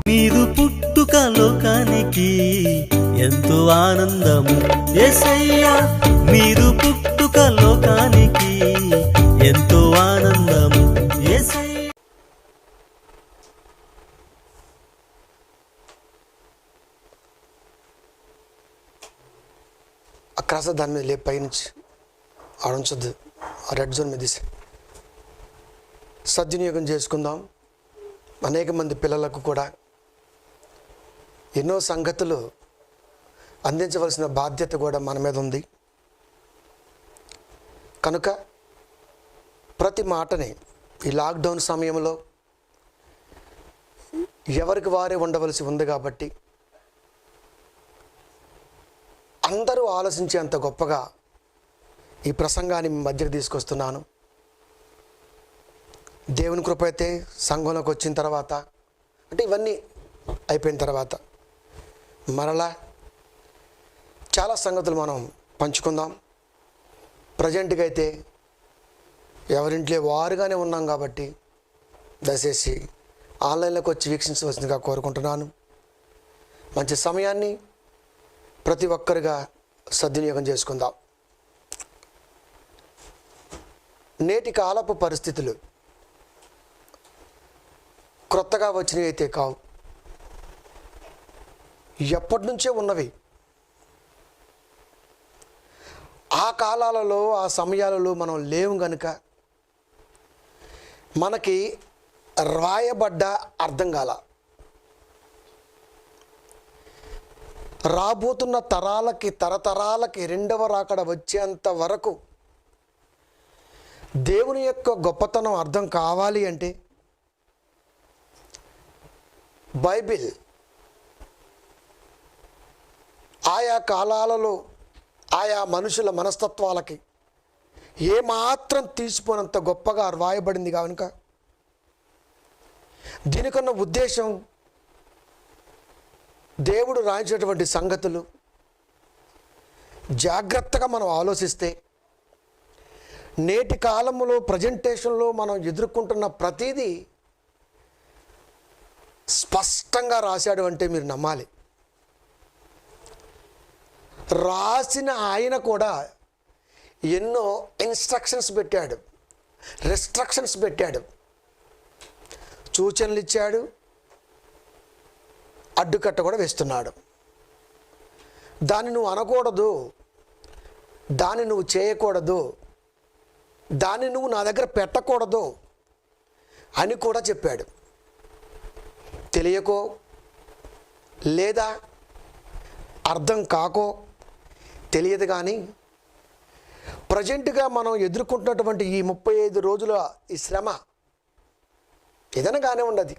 మీరు పుట్టుక లోకానికి ఎంతో ఆనందము యేసయ్యా, మీరు పుట్టుక లోకానికి ఎంతో ఆనందము యేసయ్యా. అక్రాస దాని మీద లేపు పైనుంచి ఆడించొద్దు, ఆ రెడ్ జోన్ మీద తీసి సద్వినియోగం చేసుకుందాం. అనేక మంది పిల్లలకు కూడా ఎన్నో సంగతులు అందించవలసిన బాధ్యత కూడా మన మీద ఉంది కనుక ప్రతి మాటని ఈ లాక్డౌన్ సమయంలో ఎవరికి వారే ఉండవలసి ఉంది కాబట్టి అందరూ ఆలోచించేంత గొప్పగా ఈ ప్రసంగాన్ని మీ మధ్యకు తీసుకొస్తున్నాను. దేవుని కృప అయితే సంఘంలోకి వచ్చిన తర్వాత, అంటే ఇవన్నీ అయిపోయిన తర్వాత మరలా చాలా సంగతులు మనం పంచుకుందాం. ప్రజెంట్గా అయితే ఎవరింట్లో వారుగానే ఉన్నాం కాబట్టి దయచేసి ఆన్లైన్లోకి వచ్చి వీక్షించవలసిందిగా కోరుకుంటున్నాను. మంచి సమయాన్ని ప్రతి ఒక్కరిగా సద్వినియోగం చేసుకుందాం. నేటి కాలపు పరిస్థితులు క్రొత్తగా వచ్చినవి అయితే కావు, ఎప్పటి నుంచే ఉన్నవి. ఆ కాలాలలో ఆ సమయాలలో మనం లేవు గనుక మనకి రాయబడ్డ అర్థం కాల. రాబోతున్న తరాలకి తరతరాలకి రెండవ రాకడ వచ్చేంత వరకు దేవుని యొక్క గొప్పతనం అర్థం కావాలి అంటే బైబిల్ ఆయా కాలాలలో ఆయా మనుషుల మనస్తత్వాలకి ఏమాత్రం తీసిపోనంత గొప్పగా రాయబడింది కనుక దీనికన్న ఉద్దేశం దేవుడు రాయించినటువంటి సంగతులు జాగ్రత్తగా మనం ఆలోచిస్తే నేటి కాలంలో ప్రజెంటేషన్లో మనం ఎదుర్కొంటున్న ప్రతిదీ స్పష్టంగా రాశాడు అంటే మీరు నమ్మాలి. రాసిన ఆయన కూడా ఎన్నో ఇన్స్ట్రక్షన్స్ పెట్టాడు, రెస్ట్రిక్షన్స్ పెట్టాడు, సూచనలు ఇచ్చాడు, అడ్డుకట్ట కూడా వేస్తున్నాడు. దాన్ని నువ్వు అనకూడదు, దాన్ని నువ్వు చేయకూడదు, దాన్ని నువ్వు నా దగ్గర పెట్టకూడదు అని కూడా చెప్పాడు. తెలియకో లేదా అర్థం కాకో తెలియదు కానీ ప్రజెంట్గా మనం ఎదుర్కొంటున్నటువంటి ఈ 35 రోజుల ఈ శ్రమ ఏదైనా కానీ ఉండదు,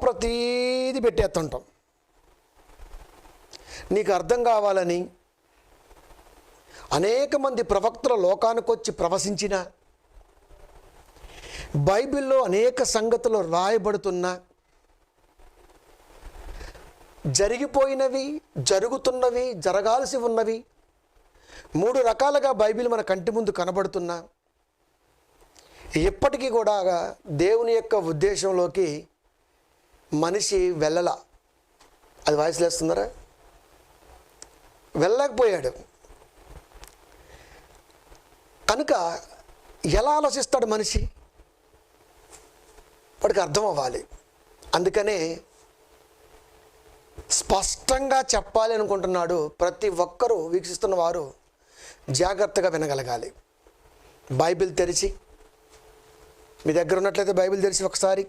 ప్రతీది పెట్టేస్తుంటాం. నీకు అర్థం కావాలని అనేక మంది ప్రవక్తల లోకానికి వచ్చి ప్రవశించిన బైబిల్లో అనేక సంగతులు రాయబడుతున్నా జరిగిపోయినవి, జరుగుతున్నవి, జరగాల్సి ఉన్నవి 3 రకాలుగా బైబిల్ మన కంటి ముందు కనబడుతున్నా ఎప్పటికీ కూడా దేవుని యొక్క ఉద్దేశంలోకి మనిషి వెళ్ళలా. అది వాయిస్ లేస్తున్నారా? వెళ్ళలేకపోయాడు కనుక ఎలా ఆలోచిస్తాడు మనిషి? వాడికి అర్థం అవ్వాలి. అందుకనే స్పష్టంగా చెప్పాలి అనుకుంటున్నాడు. ప్రతి ఒక్కరూ వీక్షిస్తున్న వారు జాగ్రత్తగా వినగలగాలి. బైబిల్ తెరిచి, మీ దగ్గర ఉన్నట్లయితే బైబిల్ తెరిచి ఒకసారి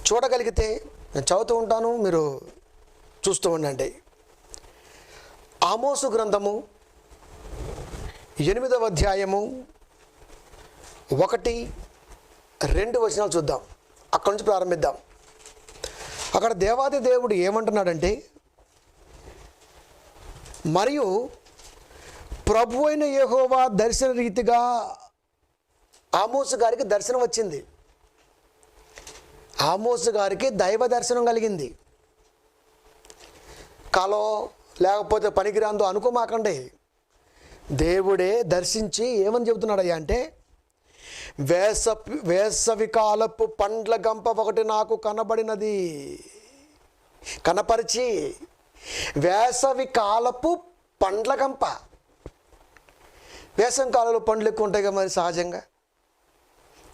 చూడగలిగితే, నేను చదువుతూ ఉంటాను, మీరు చూస్తూ ఉండండి. ఆమోసు గ్రంథము 8వ అధ్యాయము 1-2 వచనాలు చూద్దాం. అక్కడి నుంచి ప్రారంభిద్దాం. అక్కడ దేవాది దేవుడు ఏమంటున్నాడంటే, మరియు ప్రభు అయిన యెహోవా దర్శన రీతిగా ఆమోసు గారికి దర్శనం వచ్చింది. ఆమోసు గారికి దైవ దర్శనం కలిగింది. కలో లేకపోతే పనికిరాందో అనుకోమాకండి. దేవుడే దర్శించి ఏమని చెబుతున్నాడయ్యా అంటే, వేసవి కాలపు పండ్ల గంప ఒకటి నాకు కనబడినది. కనపరిచి, వేసవి కాలపు పండ్ల గంప. వేసవి కాలంలో పండ్లు ఎక్కువ ఉంటాయి కదా మరి సహజంగా.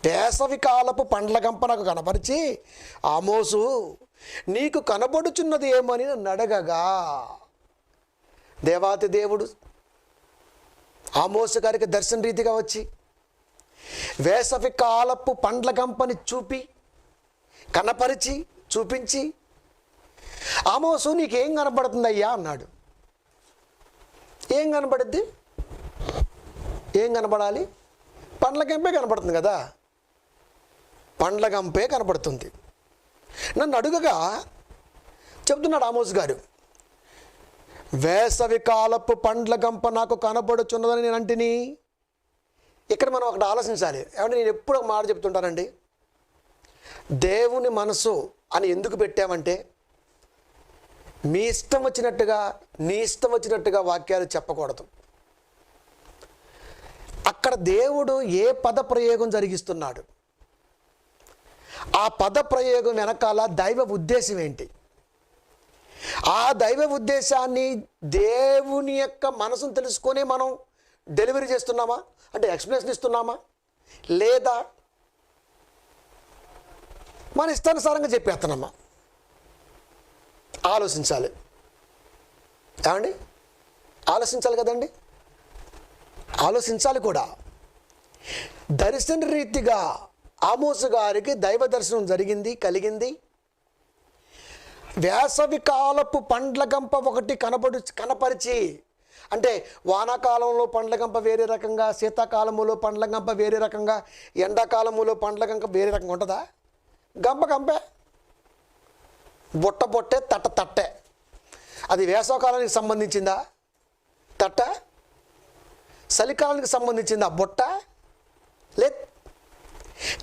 వేసవి కాలపు పండ్ల గంప నాకు కనపరిచి, ఆమోసు నీకు కనబడుచున్నది ఏమని నన్ను అడగగా, దేవాతి దేవుడు ఆమోసు గారికి దర్శన రీతిగా వచ్చి వేసవి కాలపు పండ్ల గంపని కనపరిచి చూపించి, ఆమోసు నీకేం కనబడుతుందయ్యా అన్నాడు. ఏం కనబడుద్ది? ఏం కనబడాలి? పండ్ల గంపే కనబడుతుంది కదా, పండ్ల గంపే కనబడుతుంది. నన్ను అడుగగా చెప్తున్నాడు ఆమోస్ గారు, వేసవి కాలపు పండ్ల గంప నాకు కనబడుచున్నదని నేను అంటిని. ఇక్కడ మనం ఒకటి ఆలోచించాలి. ఏమంటే నేను ఎప్పుడు ఒక మాట చెప్తుంటానండి, దేవుని మనసు అని ఎందుకు పెట్టామంటే, మీ ఇష్టం వచ్చినట్టుగా నీ ఇష్టం వచ్చినట్టుగా వాక్యాలు చెప్పకూడదు. అక్కడ దేవుడు ఏ పద ప్రయోగం జరిగిస్తున్నాడు, ఆ పద ప్రయోగం వెనకాల దైవ ఉద్దేశం ఏంటి, ఆ దైవ ఉద్దేశాన్ని దేవుని యొక్క మనసును తెలుసుకొని మనం డెలివరీ చేస్తున్నామా, అంటే ఎక్స్ప్లెనేషన్ ఇస్తున్నామా, లేదా మన ఇష్టానుసారంగా చెప్పేస్తున్నామా? ఆలోచించాలి. ఏమండి? ఆలోచించాలి కదండి, ఆలోచించాలి కూడా. దర్శన రీతిగా ఆమోసు గారికి దైవ దర్శనం కలిగింది. వేసవి కాలపు పండ్ల గంప ఒకటి కనపరిచి, అంటే వానాకాలంలో పండ్ల గంప వేరే రకంగా, శీతాకాలములో పండ్ల గంప వేరే రకంగా, ఎండాకాలములో పండ్ల గంప వేరే రకంగా ఉంటుందా? గంపే, బొట్టే, తట్టే. అది వేసవకాలానికి సంబంధించిందా తట్ట? చలికాలానికి సంబంధించిందా బొట్ట? లేదు,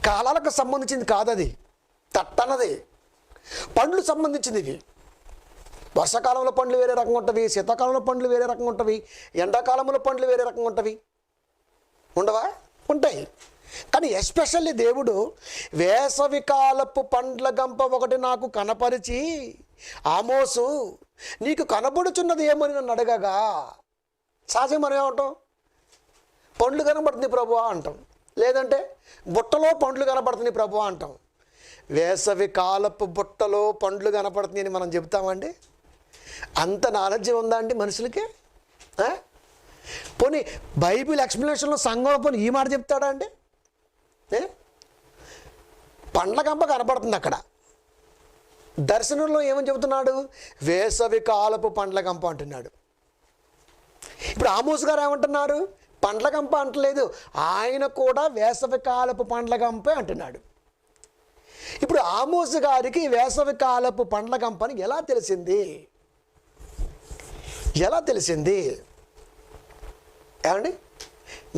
కాలాలకు సంబంధించింది కాదది. తట్టన్నది పండ్లు సంబంధించింది. ఇవి వర్షాకాలంలో పండ్లు వేరే రకంగా ఉంటవి, శీతాకాలంలో పండ్లు వేరే రకంగా ఉంటవి, ఎండాకాలంలో పండ్లు వేరే రకంగా ఉంటవి. ఉండవా? ఉంటాయి. కానీ ఎస్పెషల్లీ దేవుడు వేసవి కాలపు పండ్ల గంప ఒకటి నాకు కనపరిచి, ఆమోసు నీకు కనబడుచున్నది ఏమని నన్ను అడగగా, సహజంగా మనం ఏమంటాం? పండ్లు కనబడుతుంది ప్రభువా అంటాం, లేదంటే బుట్టలో పండ్లు కనబడుతుంది ప్రభువా అంటాం. వేసవి కాలపు బుట్టలో పండ్లు కనపడుతుంది అని మనం చెప్తామండి? అంత నాలెడ్జ్ ఉందా అండి మనుషులకి? పోనీ బైబిల్ ఎక్స్ప్లెనేషన్లో సంఘంలో పోనీ ఈ మాట చెప్తాడా అండి? పండ్ల గంప కనపడుతుంది అక్కడ. దర్శనంలో ఏమని చెబుతున్నాడు? వేసవి కాలపు పండ్ల గంప అంటున్నాడు. ఇప్పుడు ఆమోస్ గారు ఏమంటున్నారు? పండ్ల గంప అంటలేదు, ఆయన కూడా వేసవి కాలపు పండ్ల గంపే అంటున్నాడు. ఇప్పుడు ఆమోస్ గారికి వేసవి కాలపు పండ్ల గంపని ఎలా తెలిసింది? ఏమండి?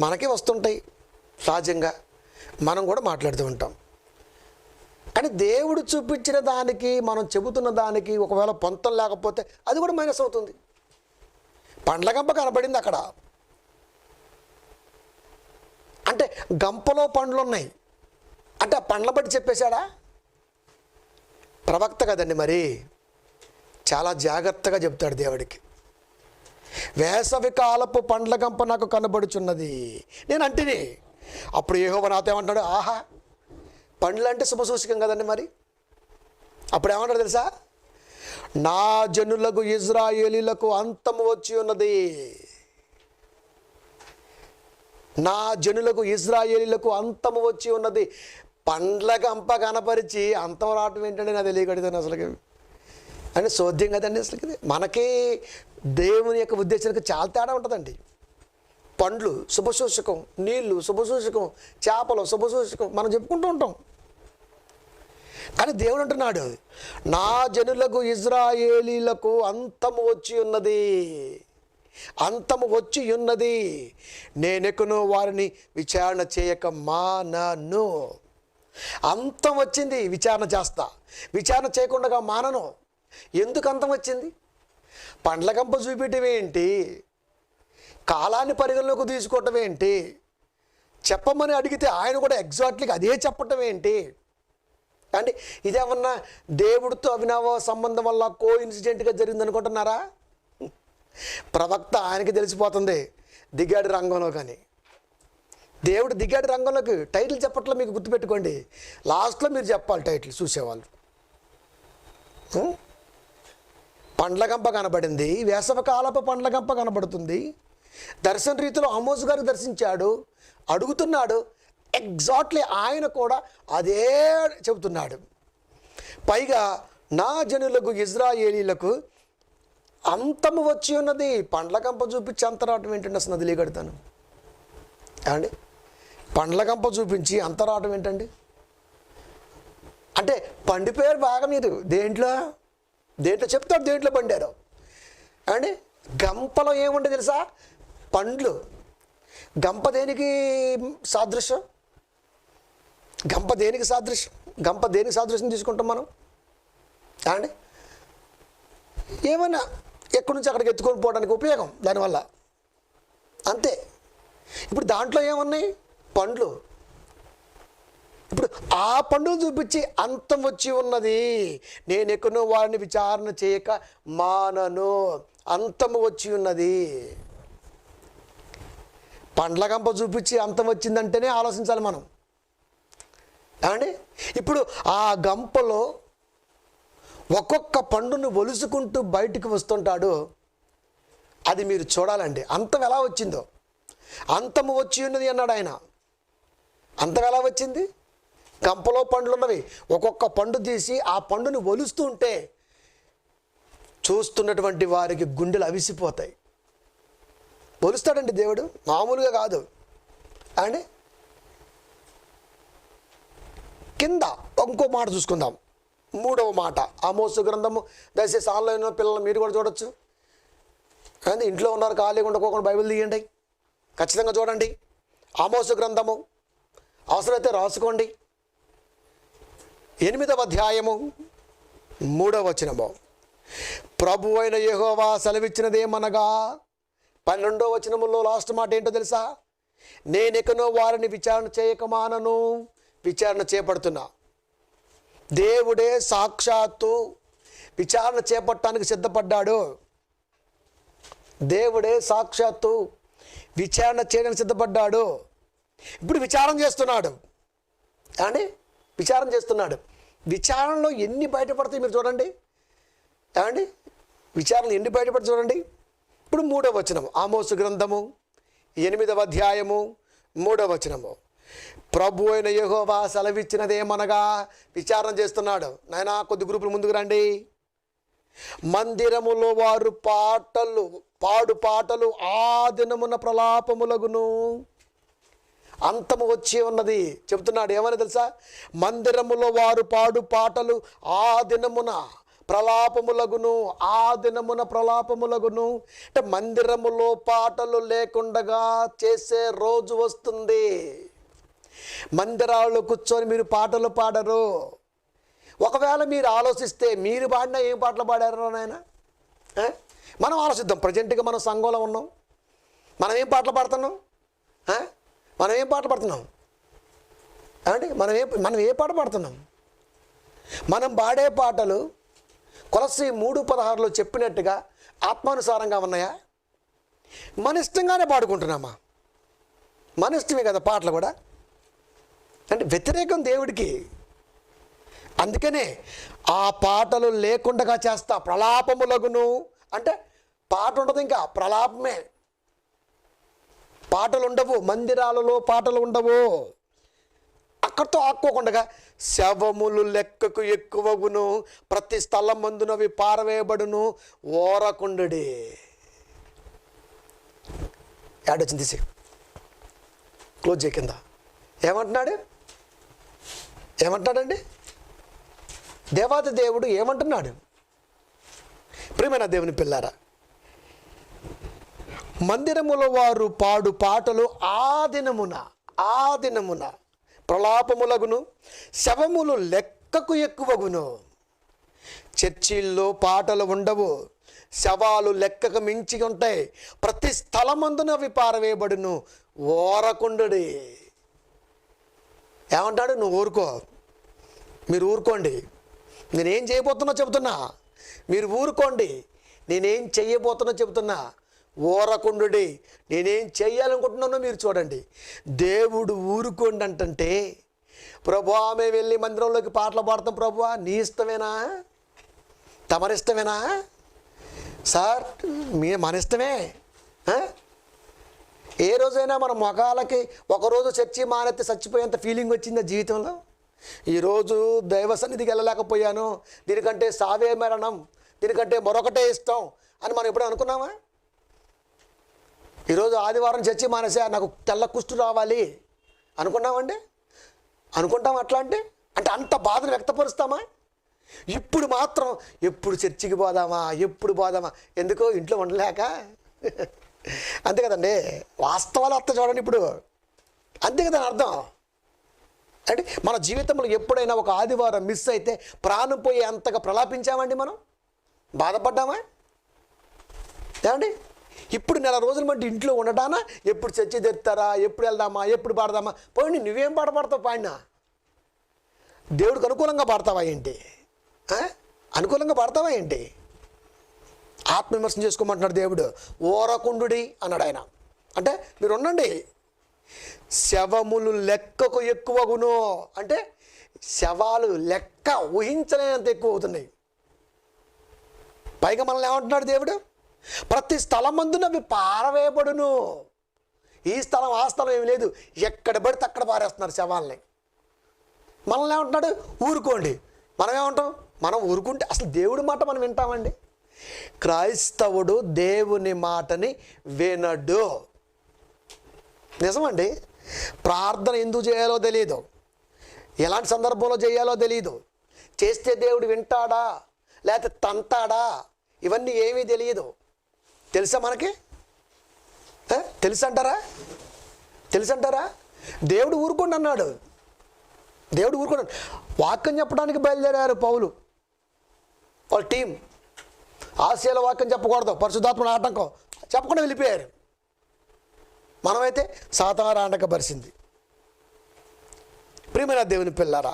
మనకే వస్తుంటాయి సహజంగా, మనం కూడా మాట్లాడుతూ ఉంటాం. కానీ దేవుడు చూపించిన దానికి మనం చెబుతున్న దానికి ఒకవేళ పొంతం లేకపోతే అది కూడా మైనస్ అవుతుంది. పండ్ల గంప కనబడింది అక్కడ, అంటే గంపలో పండ్లు ఉన్నాయి అంటే ఆ పండ్ల బట్టి చెప్పేశాడా? ప్రవక్త కదండి, మరి చాలా జాగ్రత్తగా చెప్తాడు దేవుడికి. వేసవి కాలపు పండ్ల గంప నాకు కనబడుచున్నది నేను అంటిని. అప్పుడు యెహోవా నాతో ఏమంటాడు? ఆహా, పండ్లు అంటే శుభసూచకం కదండి. మరి అప్పుడు ఏమంటాడు తెలుసా? నా జనులకు ఇజ్రాయేలీలకు అంతము వచ్చి ఉన్నది. నా జనులకు ఇజ్రాయేలీలకు అంతము వచ్చి ఉన్నది. పండ్ల గంప కనపరిచి అంతం రావటం ఏంటంటే నాకు తెలియకడుగుతాను అసలుకి. అని సోద్యం కదండి అసలుకి. మనకి దేవుని యొక్క ఉద్దేశానికి చాలా తేడా ఉంటుందండి. పండ్లు శుభసూచకం, నీళ్లు శుభసూచకం, చేపలు శుభసూచకం మనం చెప్పుకుంటూ ఉంటాం. కానీ దేవుడు అంటున్నాడు, నా జనులకు ఇజ్రాయేలీలకు అంతము వచ్చి ఉన్నది, అంతము వచ్చి ఉన్నది, నేనెక్కును వారిని విచారణ చేయక మానను. అంతం వచ్చింది, విచారణ చేస్తా. విచారణ చేయకుండా మానను. ఎందుకు అంతం వచ్చింది? పండ్ల గంప చూపించడం ఏంటి, కాలాన్ని పరిగణలోకి తీసుకోవటం ఏంటి, చెప్పమని అడిగితే ఆయన కూడా ఎగ్జాక్ట్లీగా అదే చెప్పటం ఏంటి అంటే ఇదేమన్నా దేవుడితో అవినావ సంబంధం వల్ల కోఇన్సిడెంట్గా జరిగింది అనుకుంటున్నారా? ప్రవక్త ఆయనకి తెలిసిపోతుంది దిగాడు రంగంలో. కానీ దేవుడు దిగాడు రంగంలోకి. టైటిల్ చెప్పట్లో మీకు గుర్తుపెట్టుకోండి, లాస్ట్లో మీరు చెప్పాలి టైటిల్ చూసేవాళ్ళు. పండ్లగంప కనబడింది, వేసవకాలపు పండ్లగంప కనబడుతుంది. దర్శన రీతిలో ఆమోసు గారు దర్శించాడు, అడుగుతున్నాడు. ఎగ్జాక్ట్లీ ఆయన కూడా అదే చెబుతున్నాడు. పైగా నా జనులకు ఇజ్రాయేలీలకు అంతము వచ్చి ఉన్నది. పండ్లగంప చూపించి అంతరాటం ఏంటండి? అసలు నదిలే కడతాను అండి. పండ్లగంప చూపించి అంతరాటం ఏంటండి? అంటే పండిపోయారు బాగా మీరు. దేంట్లో చెప్తారు దేంట్లో పండారు అండి. గంపలో ఏముండే తెలుసా? పండ్లు. గంప దేనికి సాదృశ్యం? గంప దేనికి సాదృశ్యం తీసుకుంటాం మనం అండి? ఏమన్నా ఎక్కడి నుంచి అక్కడికి ఎత్తుకొని పోవడానికి ఉపయోగం దానివల్ల, అంతే. ఇప్పుడు దాంట్లో ఏమున్నాయి? పండ్లు. ఇప్పుడు ఆ పండుగ చూపించి అంతం వచ్చి ఉన్నది. నేను ఎక్కడో వారిని విచారణ చేయక మానను, అంతము వచ్చి ఉన్నది. పండ్ల గంప చూపించి అంతం వచ్చిందంటేనే ఆలోచించాలి మనం అండి. ఇప్పుడు ఆ గంపలో ఒక్కొక్క పండును ఒలుసుకుంటూ బయటికి వస్తుంటాడు. అది మీరు చూడాలండి, అంతం ఎలా వచ్చిందో. అంతము వచ్చి ఉన్నది అన్నాడు ఆయన. అంతం ఎలా వచ్చింది? గంపలో పండ్లు ఉన్నవి, ఒక్కొక్క పండు తీసి ఆ పండుని ఒలుస్తూ ఉంటే చూస్తున్నటువంటి వారికి గుండెలు అవిసిపోతాయి. ఒలుస్తాడండి దేవుడు, మామూలుగా కాదు అండి. కింద ఇంకో మాట చూసుకుందాం, 3వ మాట. ఆమోసు గ్రంథము దయచేసి ఆన్లైన్లో పిల్లలు మీరు కూడా చూడొచ్చు. అండి ఇంట్లో ఉన్నారు, ఖాళీగా ఉండకోకుండా బైబిల్ తీయండి, ఖచ్చితంగా చూడండి. ఆమోసు గ్రంథము అవసరమైతే రాసుకోండి. 8వ అధ్యాయము 3వ వచనము. ప్రభు అయిన యెహోవా సెలవిచ్చినదేమనగా, 12వ వచనములో లాస్ట్ మాట ఏంటో తెలుసా? నేనెక్కనో వారిని విచారణ చేయక మానను, విచారణ చేపడుతున్నా. దేవుడే సాక్షాత్తు విచారణ చేపట్టడానికి సిద్ధపడ్డాడు. దేవుడే సాక్షాత్తు విచారణ చేయడానికి సిద్ధపడ్డాడు. ఇప్పుడు విచారణ చేస్తున్నాడు అండి, విచారణ చేస్తున్నాడు. విచారణలో ఎన్ని బయటపడతాయి మీరు చూడండి అండి. విచారణలు ఎన్ని బయటపడతాయి చూడండి. ఇప్పుడు 3వ వచనం, ఆమోసు గ్రంథము 8వ అధ్యాయము 3వ వచనము. ప్రభు అయిన యెహోవా సెలవిచ్చినదేమనగా, విచారణ చేస్తున్నాడు. నాయనా కొద్ది గ్రూపులు ముందుకు రండి. మందిరములో వారు పాడు పాటలు ఆ దినమున ప్రలాపములగును. అంతము వచ్చి ఉన్నది చెబుతున్నాడు. ఏమని తెలుసా? మందిరములో వారు పాడు పాటలు ఆ దినమున ప్రలాపములగును, ఆ దినమున ప్రలాపములగును. అంటే మందిరములో పాటలు లేకుండగా చేసే రోజు వస్తుంది. మందిరాల్లో కూర్చొని మీరు పాటలు పాడరు. ఒకవేళ మీరు ఆలోచిస్తే మీరు పాడినా ఏం పాటలు పాడారు నాయన? మనం ఆలోచిద్దాం. ప్రజెంట్గా మనం సంఘంలో ఉన్నాం, మనం ఏం పాటలు పాడుతున్నాం? మనం ఏం పాటలు పాడుతున్నాం అండి? మనం ఏ పాట పాడుతున్నాం? మనం పాడే పాటలు కొలస్సీ 3:16లో చెప్పినట్టుగా ఆత్మానుసారంగా ఉన్నాయా? మన ఇష్టంగానే పాడుకుంటున్నామా? మన ఇష్టమే కదా పాటలు కూడా. అంటే వ్యతిరేకం దేవుడికి. అందుకనే ఆ పాటలు లేకుండా చేస్తా, ప్రలాపములగును. అంటే పాట ఉండదు, ఇంకా ప్రలాపమే. పాటలు ఉండవు, మందిరాలలో పాటలు ఉండవు. అక్కడితో ఆక్కోకుండా శవములు లెక్కకు ఎక్కువగును, ప్రతి స్థలం మందునవి పారవేయబడును, ఓరకుండుడి. యాడొచ్చింది తీసి క్లోజ్ చేయ కింద. ఏమంటున్నాడండి? దేవాది దేవుడు ఏమంటున్నాడు? ప్రియమైన దేవుని పిల్లారా, మందిరములో వారు పాడు పాటలు ఆ దినమున ప్రలాపములగును, శవములు లెక్కకు ఎక్కువగును. చర్చిల్లో పాటలు ఉండవు, శవాలు లెక్కకు మించి ఉంటాయి, ప్రతి స్థలమందున అవి పారవేయబడును, ఓరకుండుడి. ఏమంటాడు? నువ్వు ఊరుకో, మీరు ఊరుకోండి, నేనేం చేయబోతున్నా చెబుతున్నా, మీరు ఊరుకోండి, నేనేం చెయ్యబోతున్నా చెబుతున్నా, ఊరకుండుడి, నేనేం చెయ్యాలనుకుంటున్నానో మీరు చూడండి. దేవుడు ఊరుకోండి అంటే, ప్రభువా మేము వెళ్ళి మందిరంలోకి పాటలు పాడతాం, ప్రభువా నీ ఇష్టమేనా, తమరిష్టమేనా సార్, మన ఇష్టమే. ఏ రోజైనా మన మొఖాలకి ఒకరోజు చర్చి మానేస్తే చచ్చిపోయేంత ఫీలింగ్ వచ్చిందా జీవితంలో? ఈరోజు దైవ సన్నిధికి వెళ్ళలేకపోయాను, దీనికంటే సావే మరణం, దీనికంటే మరొకటే ఇష్టం అని మనం ఎప్పుడు అనుకున్నామా? ఈరోజు ఆదివారం చర్చి మానేసా, నాకు తెల్ల కుష్టు రావాలి అనుకున్నామండి? అనుకుంటాం అట్లా అంటే అంత బాధను వ్యక్తపరుస్తామా? ఇప్పుడు మాత్రం ఎప్పుడు చర్చికి పోదామా, ఎప్పుడు పోదామా, ఎందుకో ఇంట్లో ఉండలేక. అంతే కదండి, వాస్తవాలు అర్థం చూడండి ఇప్పుడు. అంతే కదా అర్థం. అంటే మన జీవితంలో ఎప్పుడైనా ఒక ఆదివారం మిస్ అయితే ప్రాణం పోయి అంతగా ప్రలాపించామండి, మనం బాధపడ్డామా ఏమండి? ఇప్పుడు నెల రోజుల మధ్య ఇంట్లో ఉండటానా, ఎప్పుడు చర్చి తెరుతారా, ఎప్పుడు వెళ్దామా, ఎప్పుడు పాడదామా, పోయి నువ్వేం పాడతావు, పాడినా దేవుడికి అనుకూలంగా పాడతావా ఏంటి? అనుకూలంగా పాడతావా ఏంటి? ఆత్మవిమర్శనం చేసుకోమంటున్నాడు దేవుడు. ఊరకుండుడి అన్నాడు ఆయన. అంటే మీరు ఉండండి, శవములు లెక్కకు ఎక్కువగును, అంటే శవాలు లెక్క ఊహించలేనంత ఎక్కువ అవుతున్నాయి. పైగా మనల్ని ఏమంటున్నాడు దేవుడు? ప్రతి స్థలమందున అవి పారవేయబడును. ఈ స్థలం ఆ స్థలం ఏమి లేదు, ఎక్కడ పడితే అక్కడ పారేస్తున్నారు శవాల్ని. మనల్ని ఏమంటున్నాడు? ఊరుకోండి. మనం ఏమంటాం? మనం ఊరుకుంటే అసలు దేవుడి మాట మనం వింటామండి? క్రైస్తవుడు దేవుని మాటని వినడు. నిజమండి. ప్రార్థన ఎందుకు చేయాలో తెలియదు, ఎలాంటి సందర్భంలో చేయాలో తెలియదు, చేస్తే దేవుడు వింటాడా లేకపోతే తంతాడా ఇవన్నీ ఏమీ తెలియదు. తెలుసా మనకి? తెలుసంటారా? దేవుడు ఊరుకోండి అన్నాడు. దేవుడు ఊరుకోండి. వాక్యం చెప్పడానికి బయలుదేరారు పౌలు వాళ్ళ టీం. ఆసియాలో వాక్యం చెప్పకూడదు, పరిశుద్ధాత్మ ఆటంకం, చెప్పకుండా వెళ్ళిపోయారు. మనమైతే సాతాను ఆటంకపరిచింది. ప్రియమైన దేవుని పిల్లారా,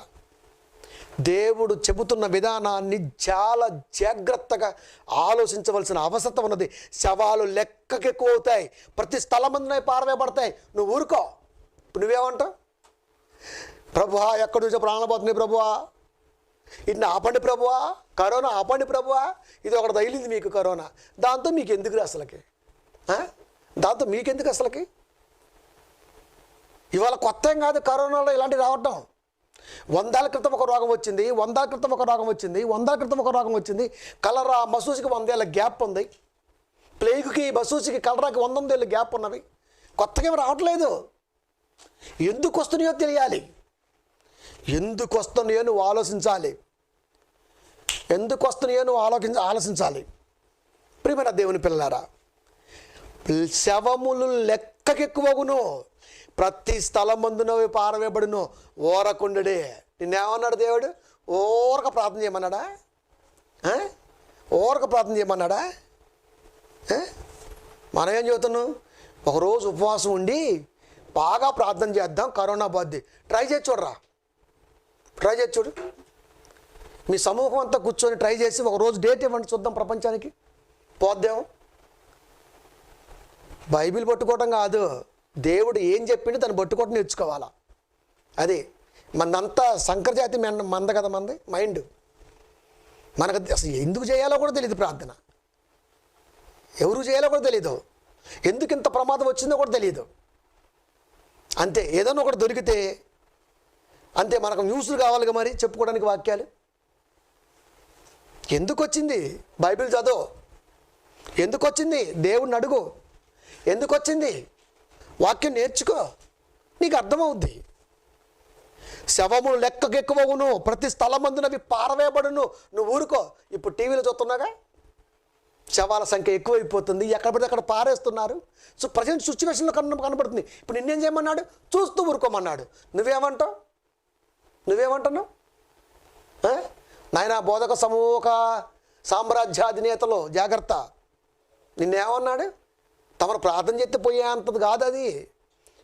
దేవుడు చెబుతున్న విధానాన్ని చాలా జాగ్రత్తగా ఆలోచించవలసిన అవసరం ఉన్నది. శవాలు లెక్కకి ఎక్కువ అవుతాయి, ప్రతి స్థలమందునే పారవేయబడతాయి. నువ్వు ఊరుకో. ఇప్పుడు నువ్వేమంటావు? ప్రభువా ఎక్కడి నుంచో ప్రాణాలు పోతున్నాయి ప్రభువా, ఇన్ని ఆపండి ప్రభువా, కరోనా ఆపండి ప్రభువా. ఇది ఒకటి తగిలింది మీకు కరోనా, దాంతో మీకు ఎందుకు అసలుకి? దాంతో మీకెందుకు అసలుకి? ఇవాళ కొత్త ఏం కాదు కరోనాలో ఇలాంటివి రావటం. 100 ఏళ్ల క్రితం ఒక రోగం వచ్చింది, 100 ఏళ్ల క్రితం ఒక రోగం వచ్చింది, 100 ఏళ్ల క్రితం ఒక రోగం వచ్చింది. కలరా మసూసికి 100 ఏళ్ళ గ్యాప్ ఉంది. ప్లేగుకి మసూసికి కలరాకి 100 ఏళ్ళ గ్యాప్ ఉన్నవి. కొత్తగా ఏమి రావట్లేదు. ఎందుకు వస్తున్నాయో తెలియాలి. ఎందుకు వస్తున్నాయో నువ్వు ఆలోచించాలి. ఎందుకు వస్తున్నాయో నువ్వు ఆలోచించాలి. ప్రియమైన దేవుని పిల్లలారా, శవములు లెక్కకెక్కువగును, ప్రతి స్థలమందున పారవేయబడును, ఊరకుండుడే. నిన్నేమన్నాడు దేవుడు? ఊరక ప్రార్థన చేయమన్నాడా? ఊరక ప్రార్థన చేయమన్నాడా? మనం ఏం చెబుతున్నాం? ఒకరోజు ఉపవాసం ఉండి బాగా ప్రార్థన చేద్దాం, కరోనా పోద్ది. ట్రై చేసి చూడరా, ట్రై చేసి చూడు. మీ సమూహం అంతా కూర్చొని ట్రై చేసి ఒకరోజు డేట్ ఇవ్వండి చూద్దాం, ప్రపంచానికి పోద్దేమో. బైబిల్ పట్టుకోవటం కాదు, దేవుడు ఏం చెప్పిండు దాన్ని పట్టుకోవటం నేర్చుకోవాలా. అది మనంతా సంకరజాతి మంద కదా, మంది మైండ్. మనకు అసలు ఎందుకు చేయాలో కూడా తెలియదు, ప్రార్థన ఎవరు చేయాలో కూడా తెలియదు, ఎందుకు ఇంత ప్రమాదం వచ్చిందో కూడా తెలియదు. అంతే, ఏదైనా ఒకటి దొరికితే అంతే. మనకు న్యూస్లు కావాలిగా మరి చెప్పుకోవడానికి వాక్యాలు. ఎందుకు వచ్చింది? బైబిల్ చదువు. ఎందుకు వచ్చింది? దేవుడిని అడుగు. ఎందుకు వచ్చింది? వాక్యం నేర్చుకో, నీకు అర్థమవుద్ది. శవములు లెక్కకెక్కువగును, ప్రతి స్థలమందునవి పారవేయబడును. నువ్వు ఊరుకో. ఇప్పుడు టీవీలో చూస్తున్నాగా శవాల సంఖ్య ఎక్కువైపోతుంది, ఎక్కడ పడితే అక్కడ పారేస్తున్నారు. సో ప్రజెంట్ సిచ్యువేషన్లో కనబడుతుంది. ఇప్పుడు నిన్నేం చేయమన్నాడు? చూస్తూ ఊరుకోమన్నాడు. నువ్వేమంటావు? నాయన బోధక సమూహ సామ్రాజ్యాధినేతలు జాగ్రత్త. నిన్నేమన్నాడు? తమరు ప్రార్థన చేస్తే పోయే అంతది కాదు అది.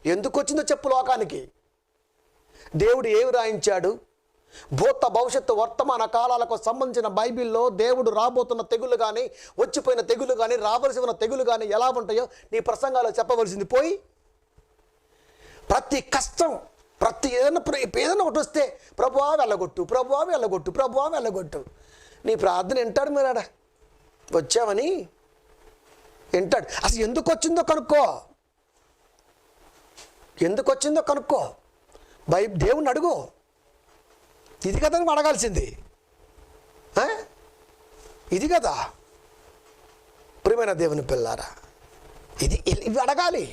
ఎందుకు వచ్చిందో చెప్పు లోకానికి. దేవుడు ఏమి రాయించాడు, భూత భవిష్యత్తు వర్తమాన కాలాలకు సంబంధించిన బైబిల్లో దేవుడు రాబోతున్న తెగులు కానీ, వచ్చిపోయిన తెగులు కానీ, రావలసి ఉన్న తెగులు కానీ ఎలా ఉంటాయో నీ ప్రసంగాల్లో చెప్పవలసింది పోయి, ప్రతి కష్టం, ప్రతి ఏదైనా ఒకటి వస్తే ప్రభువా వెళ్ళగొట్టు, ప్రభువా వెళ్ళగొట్టు, ప్రభువా వెళ్ళగొట్టు. నీ ప్రార్థన వింటాడు మీరాడ, వచ్చామని వింటాడు. అసలు ఎందుకు వచ్చిందో కనుక్కో, ఎందుకు వచ్చిందో కనుక్కో, దేవుణ్ణి అడుగు. ఇది కదా నువ్వు అడగాల్సింది, ఇది కదా ప్రియమైన దేవుని పిల్లారా, ఇవి అడగాలి.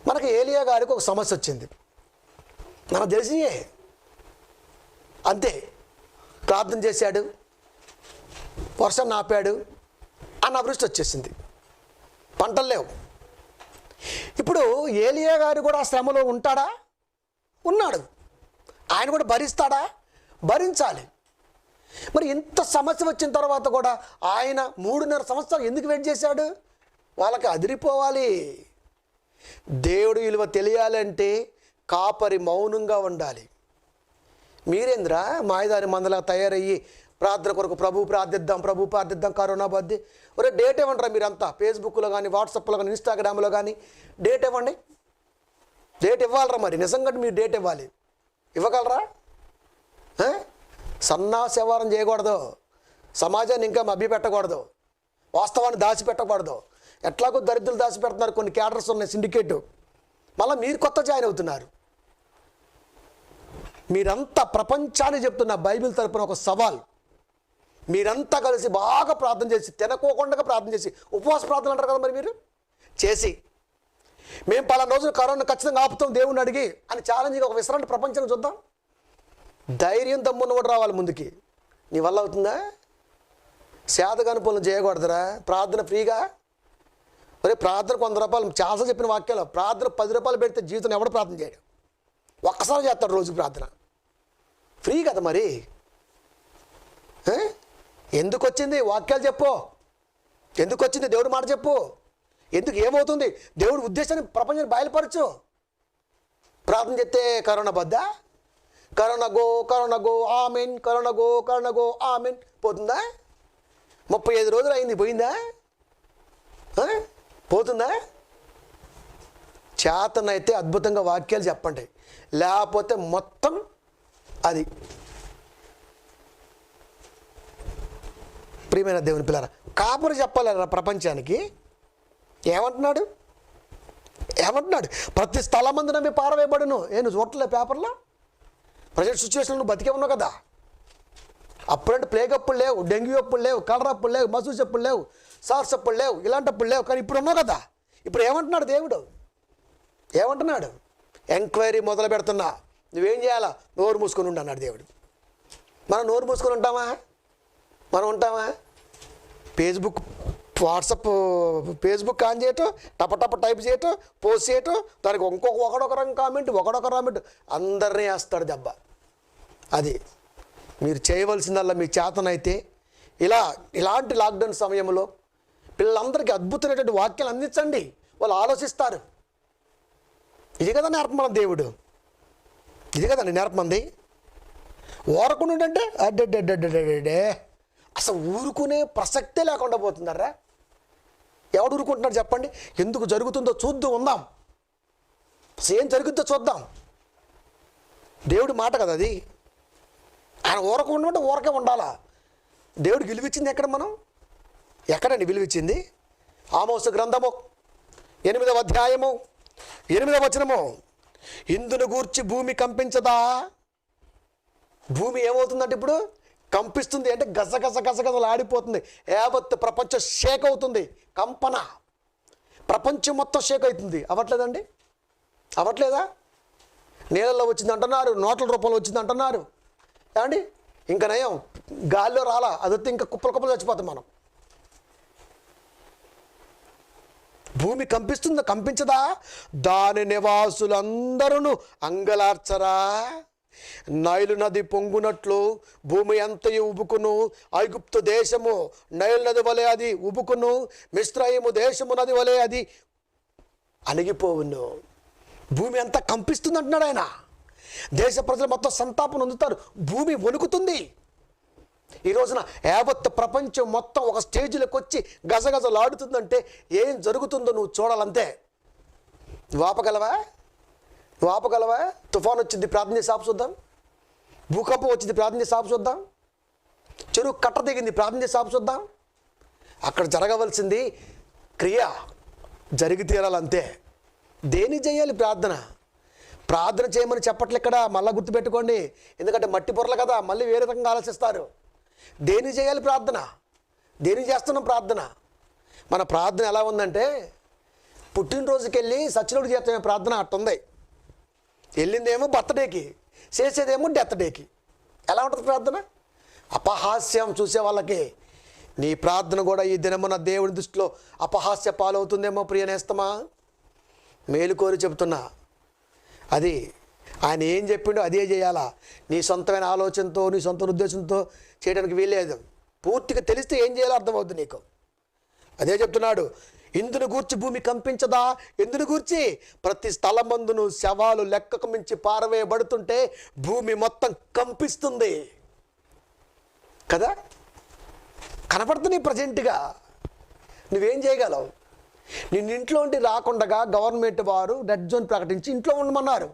మనకి ఏలియా గారికి ఒక సమస్య వచ్చింది, మనకు తెలిసియే, అంతే. ప్రార్థన చేశాడు, వర్షం నాపాడు, అనావృష్టి వచ్చేసింది, పంటలు లేవు. ఇప్పుడు ఏలియా గారు కూడా ఆ శ్రమలో ఉంటాడా? ఉన్నాడు. ఆయన కూడా భరిస్తాడా? భరించాలి. మరి ఇంత సమస్య వచ్చిన తర్వాత కూడా ఆయన 3.5 సంవత్సరాలు ఎందుకు వెయిట్ చేశాడు? వాళ్ళకి అదిరిపోవాలి. దేవుడు విలువ తెలియాలంటే కాపరి మౌనంగా ఉండాలి. మీరేంద్రా మాయదారి మందలా తయారయ్యి ప్రార్థన కొరకు ప్రభు ప్రార్థిద్దాం కరోనా బద్ది. ఒరే డేట్ ఇవ్వండి రా మీరంతా, ఫేస్బుక్లో కానీ, వాట్సాప్లో కానీ, ఇన్స్టాగ్రామ్లో కానీ డేట్ ఇవ్వండి. డేట్ ఇవ్వాలరా, మరి నిజంగా మీరు డేట్ ఇవ్వాలి. ఇవ్వగలరా? సన్నాసేవారం చేయకూడదు, సమాజాన్ని ఇంకా మభ్యపెట్టకూడదు, వాస్తవాన్ని దాచిపెట్టకూడదు. ఎట్లాగో దరిద్రులు దాచిపెడుతున్నారు, కొన్ని క్యాడర్స్ ఉన్నాయి, సిండికేట్. మళ్ళీ మీరు కొత్త జాయిన్ అవుతున్నారు. మీరంతా ప్రపంచాన్ని చెప్తున్న బైబిల్ తరపున ఒక సవాల్. మీరంతా కలిసి బాగా ప్రార్థన చేసి, తినకోకుండా ప్రార్థన చేసి, ఉపవాస ప్రార్థన అంటారు కదా, మరి మీరు చేసి మేము పలానా రోజున కరోనా ఖచ్చితంగా ఆపుతాం దేవుణ్ణి అడిగి అని ఛాలెంజ్గా ఒక విసరాన్ని ప్రపంచం చూద్దాం. ధైర్యం దమ్మున్న కూడా రావాలి ముందుకి. నీ వల్ల అవుతుందా? శాతగాని పనులు చేయకూడదురా. ప్రార్థన ఫ్రీగా. మరి ప్రార్థన 100 రూపాయలు, చాలా చెప్పిన వాక్యాలు. ప్రార్థన 10 రూపాయలు పెడితే జీవితం ఎవడు ప్రార్థన చేయడు? ఒక్కసారి చేస్తాడు రోజు ప్రార్థన, ఫ్రీ కదా. మరి ఎందుకు వచ్చింది? వాక్యాలు చెప్పు. ఎందుకు వచ్చింది? దేవుడి మాట చెప్పు. ఎందుకు ఏమవుతుంది? దేవుడి ఉద్దేశాన్ని ప్రపంచాన్ని బయలుపరచు. ప్రార్థన చేస్తే కరోనా బద్దా, corona go amen, corona go amen పోతుందా? 35 రోజులు అయింది, పోయిందా? పోతుందా? చేతనైతే అద్భుతంగా వాక్యాలు చెప్పండి, లేకపోతే మొత్తం అది. ప్రియమైన దేవుని పిల్లరా, కాపురి చెప్పాలరా ప్రపంచానికి. ఏమంటున్నాడు? ప్రతి స్థలమందు నమ్మి పారవేయబడును. నువ్వు చూడలే పేపర్లో? ప్రజెంట్ సిచ్యువేషన్ నువ్వు బతికే ఉన్నావు కదా. అప్పుడంటే ప్లేగ్ అప్పులు లేవు, డెంగ్యూ అప్పులు లేవు, కలరా అప్పులు లేవు, మసూస్ అప్పులు లేవు, సార్స్ అప్పులు లేవు, ఇలాంటప్పుడు లేవు. కానీ ఇప్పుడు ఉన్నావు కదా. ఇప్పుడు ఏమంటున్నాడు దేవుడు? ఏమంటున్నాడు? ఎంక్వైరీ మొదలు పెడుతున్నా, నువ్వేం చేయాలా? నోరు మూసుకొని ఉండు అన్నాడు దేవుడు. మనం నోరు మూసుకొని ఉంటామా? మనం ఉంటామా? ఫేస్బుక్, వాట్సాప్, ఫేస్బుక్ ఆన్ చేయటం, టప టైప్ చేయటం, పోస్ట్ చేయటం, దానికి ఒకడొక రంగు కామెంట్, ఒకడొక కామెంట్, అందరినీ వేస్తాడు దెబ్బ. అది మీరు చేయవలసిందల్లా మీ చేతనైతే ఇలాంటి లాక్డౌన్ సమయంలో పిల్లలందరికీ అద్భుతమైనటువంటి వాక్యాలు అందించండి. వాళ్ళు ఆలోచిస్తారు. ఇది కదా నేర్పమన్న దేవుడు, ఇది కదండి నేర్పమంది. ఓరకుండా అంటే అడ్డే అసలు ఊరుకునే ప్రసక్తే లేకుండా పోతుందర్రా. ఎవడు ఊరుకుంటున్నాడు చెప్పండి? ఎందుకు జరుగుతుందో ఉందాం, ఏం జరుగుతుందో చూద్దాం. దేవుడి మాట కదా అది. ఆయన ఊరకుండా ఉంటే ఊరకే ఉండాలా. దేవుడు విలువిచ్చింది ఎక్కడ? మనం ఎక్కడండి విలువిచ్చింది? ఆమోసు గ్రంథము 8వ అధ్యాయము 8వ వచనము, ఇందును గూర్చి భూమి కంపించదా? భూమి ఏమవుతుందంటే ఇప్పుడు కంపిస్తుంది. అంటే గసగసలు ఆడిపోతుంది. యావత్ ప్రపంచం షేక్ అవుతుంది. కంపన, ప్రపంచం మొత్తం షేక్ అవుతుంది. అవ్వట్లేదండి? అవ్వట్లేదా? నీళ్ళల్లో వచ్చింది అంటున్నారు, నోట్ల రూపంలో వచ్చింది అంటున్నారు. ఏమండి? ఇంకా నయం గాలిలో రాలా, అదొస్తే ఇంకా కుప్పలు చచ్చిపోతాం మనం. భూమి కంపిస్తుందా? కంపించదా? దాని నివాసులందరూ అంగలార్చరా? నైలు నది పొంగునట్లు భూమి అంతయు ఉబుకును. ఐగుప్తు దేశము నైలు నది వలె అది ఉబుకును. మిశ్రయము దేశము నది వలె అది అణిగిపోవును. భూమి అంతా కంపిస్తుంది అంటున్నాడు ఆయన. దేశ ప్రజలు మొత్తం సంతాపం పొందుతారు, భూమి వణుకుతుంది. ఈ రోజున యావత్ ప్రపంచం మొత్తం ఒక స్టేజ్లోకి వచ్చి గజగజలాడుతుందంటే ఏం జరుగుతుందో నువ్వు చూడాలంతే. నువ్వు ఆపగలవా? నువ్వు ఆపగలవా? తుఫాన్ వచ్చింది, ప్రార్థన చేసి ఆపు చూద్దాం. భూకంపం వచ్చింది, ప్రార్థన చేసి ఆపు చూద్దాం. చెరువు కట్ట దిగింది, ప్రార్థన చేసి ఆపు చూద్దాం. అక్కడ జరగవలసింది క్రియ జరిగి తీరాలంతే. దేని చేయాలి? ప్రార్థన. ప్రార్థన చేయమని చెప్పట్లే ఇక్కడ, మళ్ళీ గుర్తుపెట్టుకోండి. ఎందుకంటే మట్టి పొరలు కదా, మళ్ళీ వేరే రకంగా ఆలోచిస్తారు. దేని చేయాలి? ప్రార్థన. దేని చేస్తున్నాం ప్రార్థన? మన ప్రార్థన ఎలా ఉందంటే, పుట్టినరోజుకి వెళ్ళి సచ్చినోడు చేస్తామే ప్రార్థన అట్టుంది. వెళ్ళిందేమో బర్త్డేకి, చేసేదేమో డెత్ డేకి. ఎలా ఉంటుంది ప్రార్థన? అపహాస్యం చూసే వాళ్ళకి. నీ ప్రార్థన కూడా ఈ దినమున దేవుడి దృష్టిలో అపహాస్య పాలవుతుందేమో ప్రియ నేస్తమా. మేలుకోరి చెబుతున్నా, అది ఆయన ఏం చెప్పిండో అదే చేయాలా. నీ సొంతమైన ఆలోచనతో, నీ సొంత ఉద్దేశంతో చేయడానికి వీల్లేదు. పూర్తిగా తెలిస్తే ఏం చేయాలో అర్థమవుతుంది నీకు. అదే చెప్తున్నాడు. ఇందును గూర్చి భూమి కంపించదా? ఎందును గూర్చి? ప్రతి స్థలమందును శవాలు లెక్కకు మించి పారవేయబడుతుంటే భూమి మొత్తం కంపిస్తుంది కదా. కనపడుతుంది ప్రజెంట్గా. నువ్వేం చేయగలవు? నిన్ను ఇంట్లో ఉండి రాకుండా గవర్నమెంట్ వారు రెడ్ జోన్ ప్రకటించి ఇంట్లో ఉండమన్నారు.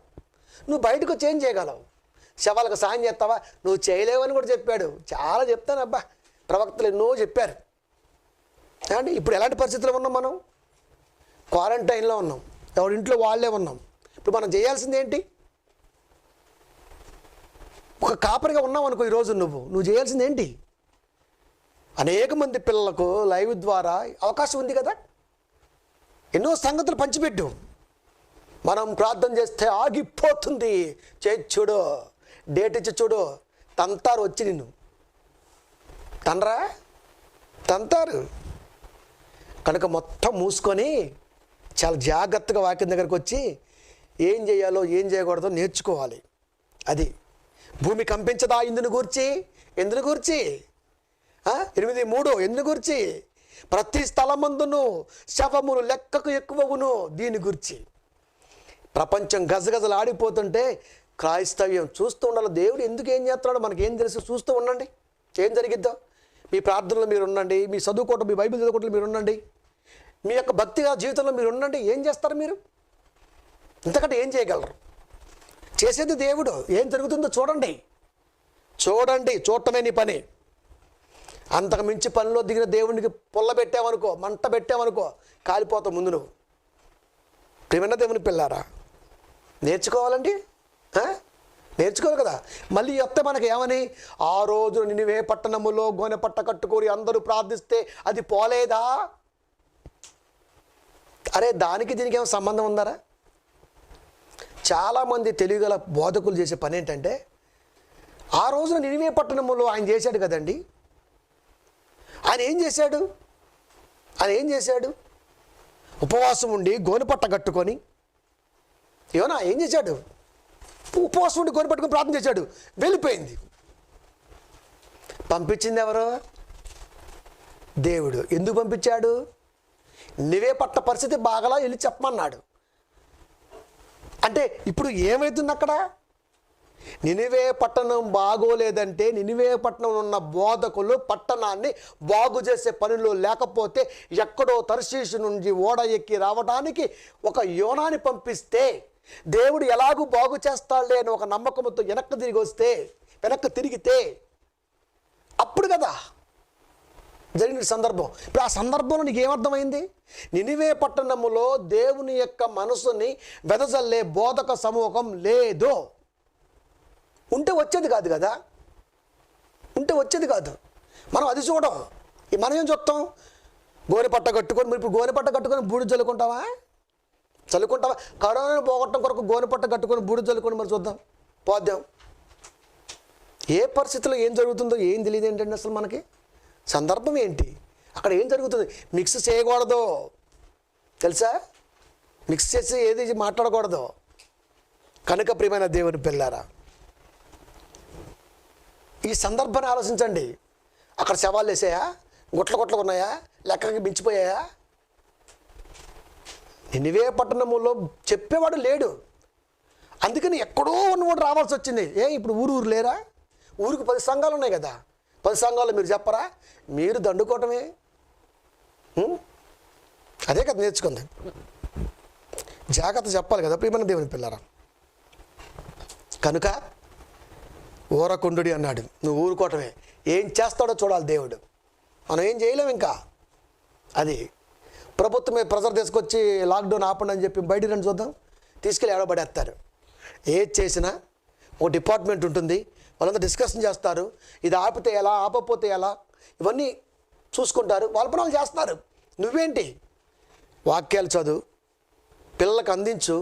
నువ్వు బయటకు వచ్చి ఏం చేయగలవు? శవాలకు సాయం చేస్తావా? నువ్వు చేయలేవని కూడా చెప్పాడు. చాలా చెప్తాను అబ్బా, ప్రవక్తలు ఎన్నో చెప్పారు. అండి ఇప్పుడు ఎలాంటి పరిస్థితుల్లో ఉన్నాం? మనం క్వారంటైన్లో ఉన్నాం, ఎవరింట్లో వాళ్ళే ఉన్నాం. ఇప్పుడు మనం చేయాల్సింది ఏంటి? ఒక కాపరిగా ఉన్నావు అనుకో, ఈరోజు నువ్వు చేయాల్సింది ఏంటి? అనేక మంది పిల్లలకు లైవ్ ద్వారా అవకాశం ఉంది కదా, ఎన్నో సంగతులు పంచిపెట్టు. మనం ప్రార్థన చేస్తే ఆగిపోతుంది. చేసి చూడు, డేట్ ఇచ్చి చూడు, తంతారు వచ్చి నిన్ను. తంతారు. కనుక మొత్తం మూసుకొని చాలా జాగ్రత్తగా వాక్యం దగ్గరకు వచ్చి ఏం చేయాలో ఏం చేయకూడదో నేర్చుకోవాలి. అది భూమి కంపించదా? ఇందును గూర్చి. ఎందును గూర్చి? 8:3 ఎందును గూర్చి? ప్రతి స్థలమందును శవములు లెక్కకు ఎక్కువవును. దీని గురించి ప్రపంచం గజగజలు ఆడిపోతుంటే క్రైస్తవ్యం చూస్తూ ఉండాలి. దేవుడు ఎందుకు ఏం చేస్తున్నాడో మనకేం తెలుసు? చూస్తూ ఉండండి, ఏం జరిగిద్దో. మీ ప్రార్థనలో మీరు ఉండండి, మీ చదువుకోవటం, మీ బైబిల్ చదువుకోవటం మీరు ఉండండి, మీ యొక్క భక్తిగా జీవితంలో మీరు ఉండండి. ఏం చేస్తారు మీరు? ఇంతకంటే ఏం చేయగలరు? చేసేది దేవుడు. ఏం జరుగుతుందో చూడండి. చూడటమే నీ పని. అంతకు మించి పనిలో దిగిన దేవునికి పొల్ల పెట్టామనుకో, మంట పెట్టామనుకో, కాలిపోతావు ముందు నువ్వు. ప్రియమైన దేవుని పిల్లారా, నేర్చుకోవాలండి. నేర్చుకోవాలి కదా. మళ్ళీ వస్తే మనకి ఏమని? ఆ రోజు నినివే పట్టణములో గోనె పట్ట కట్టుకొని అందరూ ప్రార్థిస్తే అది పోలేదా? అరే దానికి దీనికి ఏమైనా సంబంధం ఉందారా? చాలామంది తెలివిగల బోధకులు చేసే పని ఏంటంటే, ఆ రోజున నినివే పట్టణములో ఆయన చేశాడు కదండి. ఆయన ఏం చేశాడు? ఉపవాసం ఉండి గోనెపట్ట కట్టుకొని, ఏమన్నా ఏం చేశాడు? ఉపవాసం ఉండి గోనెపట్టుకొని ప్రార్థన చేశాడు, వెళ్ళిపోయింది. పంపించింది ఎవరు? దేవుడు. ఎందుకు పంపించాడు? నినివే పట్ట పరిస్థితి బాగలా, వెళ్ళి చెప్పమన్నాడు. అంటే ఇప్పుడు ఏమవుతుంది అక్కడ? నినివే పట్టణం బాగోలేదంటే, నినివే పట్టణంలో ఉన్న బోధకులు పట్టణాన్ని బాగు చేసే పనిలో లేకపోతే, ఎక్కడో తర్షీషు నుంచి ఓడ ఎక్కి రావడానికి ఒక యోనాని పంపిస్తే దేవుడు ఎలాగూ బాగు చేస్తాడులే అని ఒక నమ్మకంతో వెనక్కి తిరిగితే అప్పుడు కదా జరిగిన సందర్భం. ఇప్పుడు ఆ సందర్భంలో నీకు ఏమర్థమైంది? నినివే పట్టణములో దేవుని యొక్క మనసుని వెదజల్లే బోధక సమూహం లేదు. ఉంటే వచ్చేది కాదు. మనం అది చూడం. మనం ఏం చూస్తాం? గోనెపట్ట కట్టుకొని. ఇప్పుడు గోనెపట్ట కట్టుకొని బూడిద చల్లుకుంటావా? కరోనాను పోగొట్టడం కొరకు గోనెపట్ట కట్టుకొని బూడిద చల్లుకొని మరి చూద్దాం, పోద్దాం. ఏ పరిస్థితిలో ఏం జరుగుతుందో ఏం తెలియదు ఏంటండి అసలు మనకి. సందర్భం ఏంటి? అక్కడ ఏం జరుగుతుంది? మిక్స్ చేయకూడదు తెలుసా? మిక్స్ చేసి ఏది మాట్లాడకూడదు. కనుక ప్రియమైన దేవుని పిల్లారా, ఈ సందర్భాన్ని ఆలోచించండి. అక్కడ శవాలు వేసాయా? గుట్ల ఉన్నాయా? లెక్కకి మించిపోయాయా? నినివే పట్టణములో చెప్పేవాడు లేడు. అందుకని ఎక్కడో ఉన్నవాడు రావాల్సి వచ్చింది. ఇప్పుడు ఊరు లేరా? ఊరికి 10 సంఘాలు ఉన్నాయి కదా, 10 సంఘాలు మీరు చెప్పరా? మీరు దండుకోవటమే. అదే కదా నేర్చుకుంది. జాగ్రత్త చెప్పాలి కదా ప్రియమైన దేవుని పిల్లరా. కనుక ఊరకుండుడి అన్నాడు. నువ్వు ఊరుకోవటమే. ఏం చేస్తాడో చూడాలి దేవుడు. మనం ఏం చేయలేము ఇంకా. అది ప్రభుత్వమే ప్రెజర్ తీసుకొచ్చి లాక్డౌన్ ఆపండి అని చెప్పి బయటికి రండి చూద్దాం, తీసుకెళ్ళి ఏడబడేస్తారు. ఏది చేసినా ఒక డిపార్ట్మెంట్ ఉంటుంది, వాళ్ళంతా డిస్కషన్ చేస్తారు. ఇది ఆపితే ఎలా, ఆపకపోతే ఎలా, ఇవన్నీ చూసుకుంటారు. వాళ్ళ పనులు చేస్తున్నారు. నువ్వేంటి? వాక్యాలు చదువు, పిల్లలకు అందించు,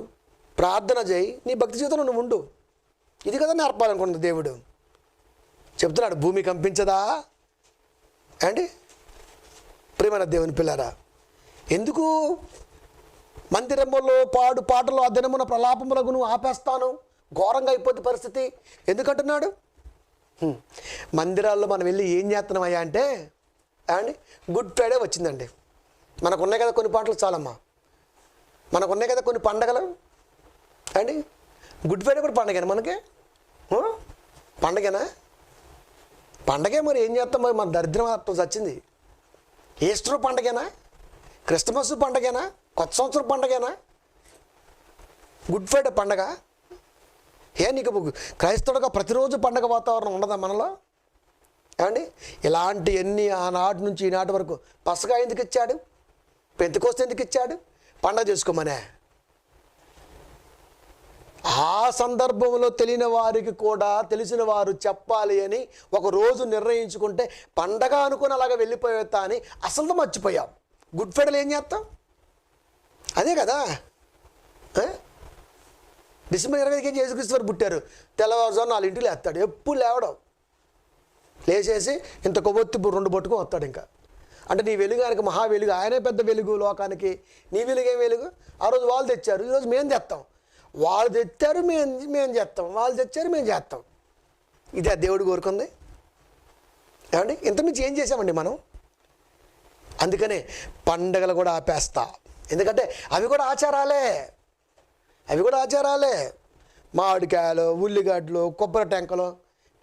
ప్రార్థన చేయి, నీ భక్తి జీవితంలో నువ్వు ఉండు. ఇది కదా నేర్పాలనుకున్నది దేవుడు. చెప్తున్నాడు, భూమి కంపించదా అండి ప్రియమైన దేవుని పిల్లరా. ఎందుకు మందిరములో పాడు పాటలు ఆ దినమున ప్రలాపములకు నువ్వు ఆపేస్తాను, ఘోరంగా అయిపోద్ది పరిస్థితి ఎందుకంటున్నాడు? మందిరాల్లో మనం వెళ్ళి ఏం చేస్తున్నామయ్యా అంటే అండి, గుడ్ ఫ్రైడే వచ్చిందండి. మనకు ఉన్నాయి కదా కొన్ని పాటలు, చాలమ్మా మనకు ఉన్నాయి కదా కొన్ని పండగలు అండి. గుడ్ ఫ్రైడే కూడా పండగేనా మనకి? పండగేనా? పండగే. మరి ఏం చేస్తాం? మరి మన దరిద్రం అర్థం వచ్చింది. ఈస్టర్ పండగేనా? క్రిస్మస్ పండగేనా? కొత్త సంవత్సరం పండగేనా? గుడ్ ఫ్రైడే పండగ? నీకు క్రైస్తవుడుగా ప్రతిరోజు పండగ వాతావరణం ఉండదా మనలో? ఏమండి ఇలాంటి ఎన్ని ఆనాటి నుంచి ఈనాటి వరకు పసగా ఎందుకు ఇచ్చాడు? పెంతెకోస్తు ఎందుకు ఇచ్చాడు? పండగ చేసుకోమనే. ఆ సందర్భంలో తెలియని వారికి కూడా తెలిసిన వారు చెప్పాలి అని ఒక రోజు నిర్ణయించుకుంటే పండగ అనుకుని అలాగ వెళ్ళిపోయేస్తా అని అసలు మర్చిపోయాం. గుడ్ ఫ్రైడేలో ఏం చేస్తాం? అదే కదా. డిసెంబర్ 25 యేసుక్రీస్తు వారు పుట్టారు. తెల్లవారుజాము 4 ఇంటికి లేస్తాడు. ఎప్పుడు లేవడం, లేచేసి ఇంత కొవ్వొత్తి 2 పట్టుకొని వస్తాడు. ఇంకా అంటే నీ వెలుగు ఆయనకి మహా వెలుగు, ఆయనే పెద్ద వెలుగు లోకానికి. నీ వెలుగు ఏం వెలుగు? ఆ రోజు వాళ్ళు తెచ్చారు, ఈరోజు మేము తెస్తాం. వాళ్ళు తెచ్చారు, మేము చేస్తాం. వాళ్ళు తెచ్చారు, మేము చేస్తాం. ఇదే దేవుడు కోరుకుంది. ఏమండి ఇంతకుమించి ఏం చేసామండి మనం? అందుకనే పండగలు కూడా ఆపేస్తా. ఎందుకంటే అవి కూడా ఆచారాలే. మామిడికాయలు, ఉల్లిగడ్డలు, కొబ్బరి టెంకలు,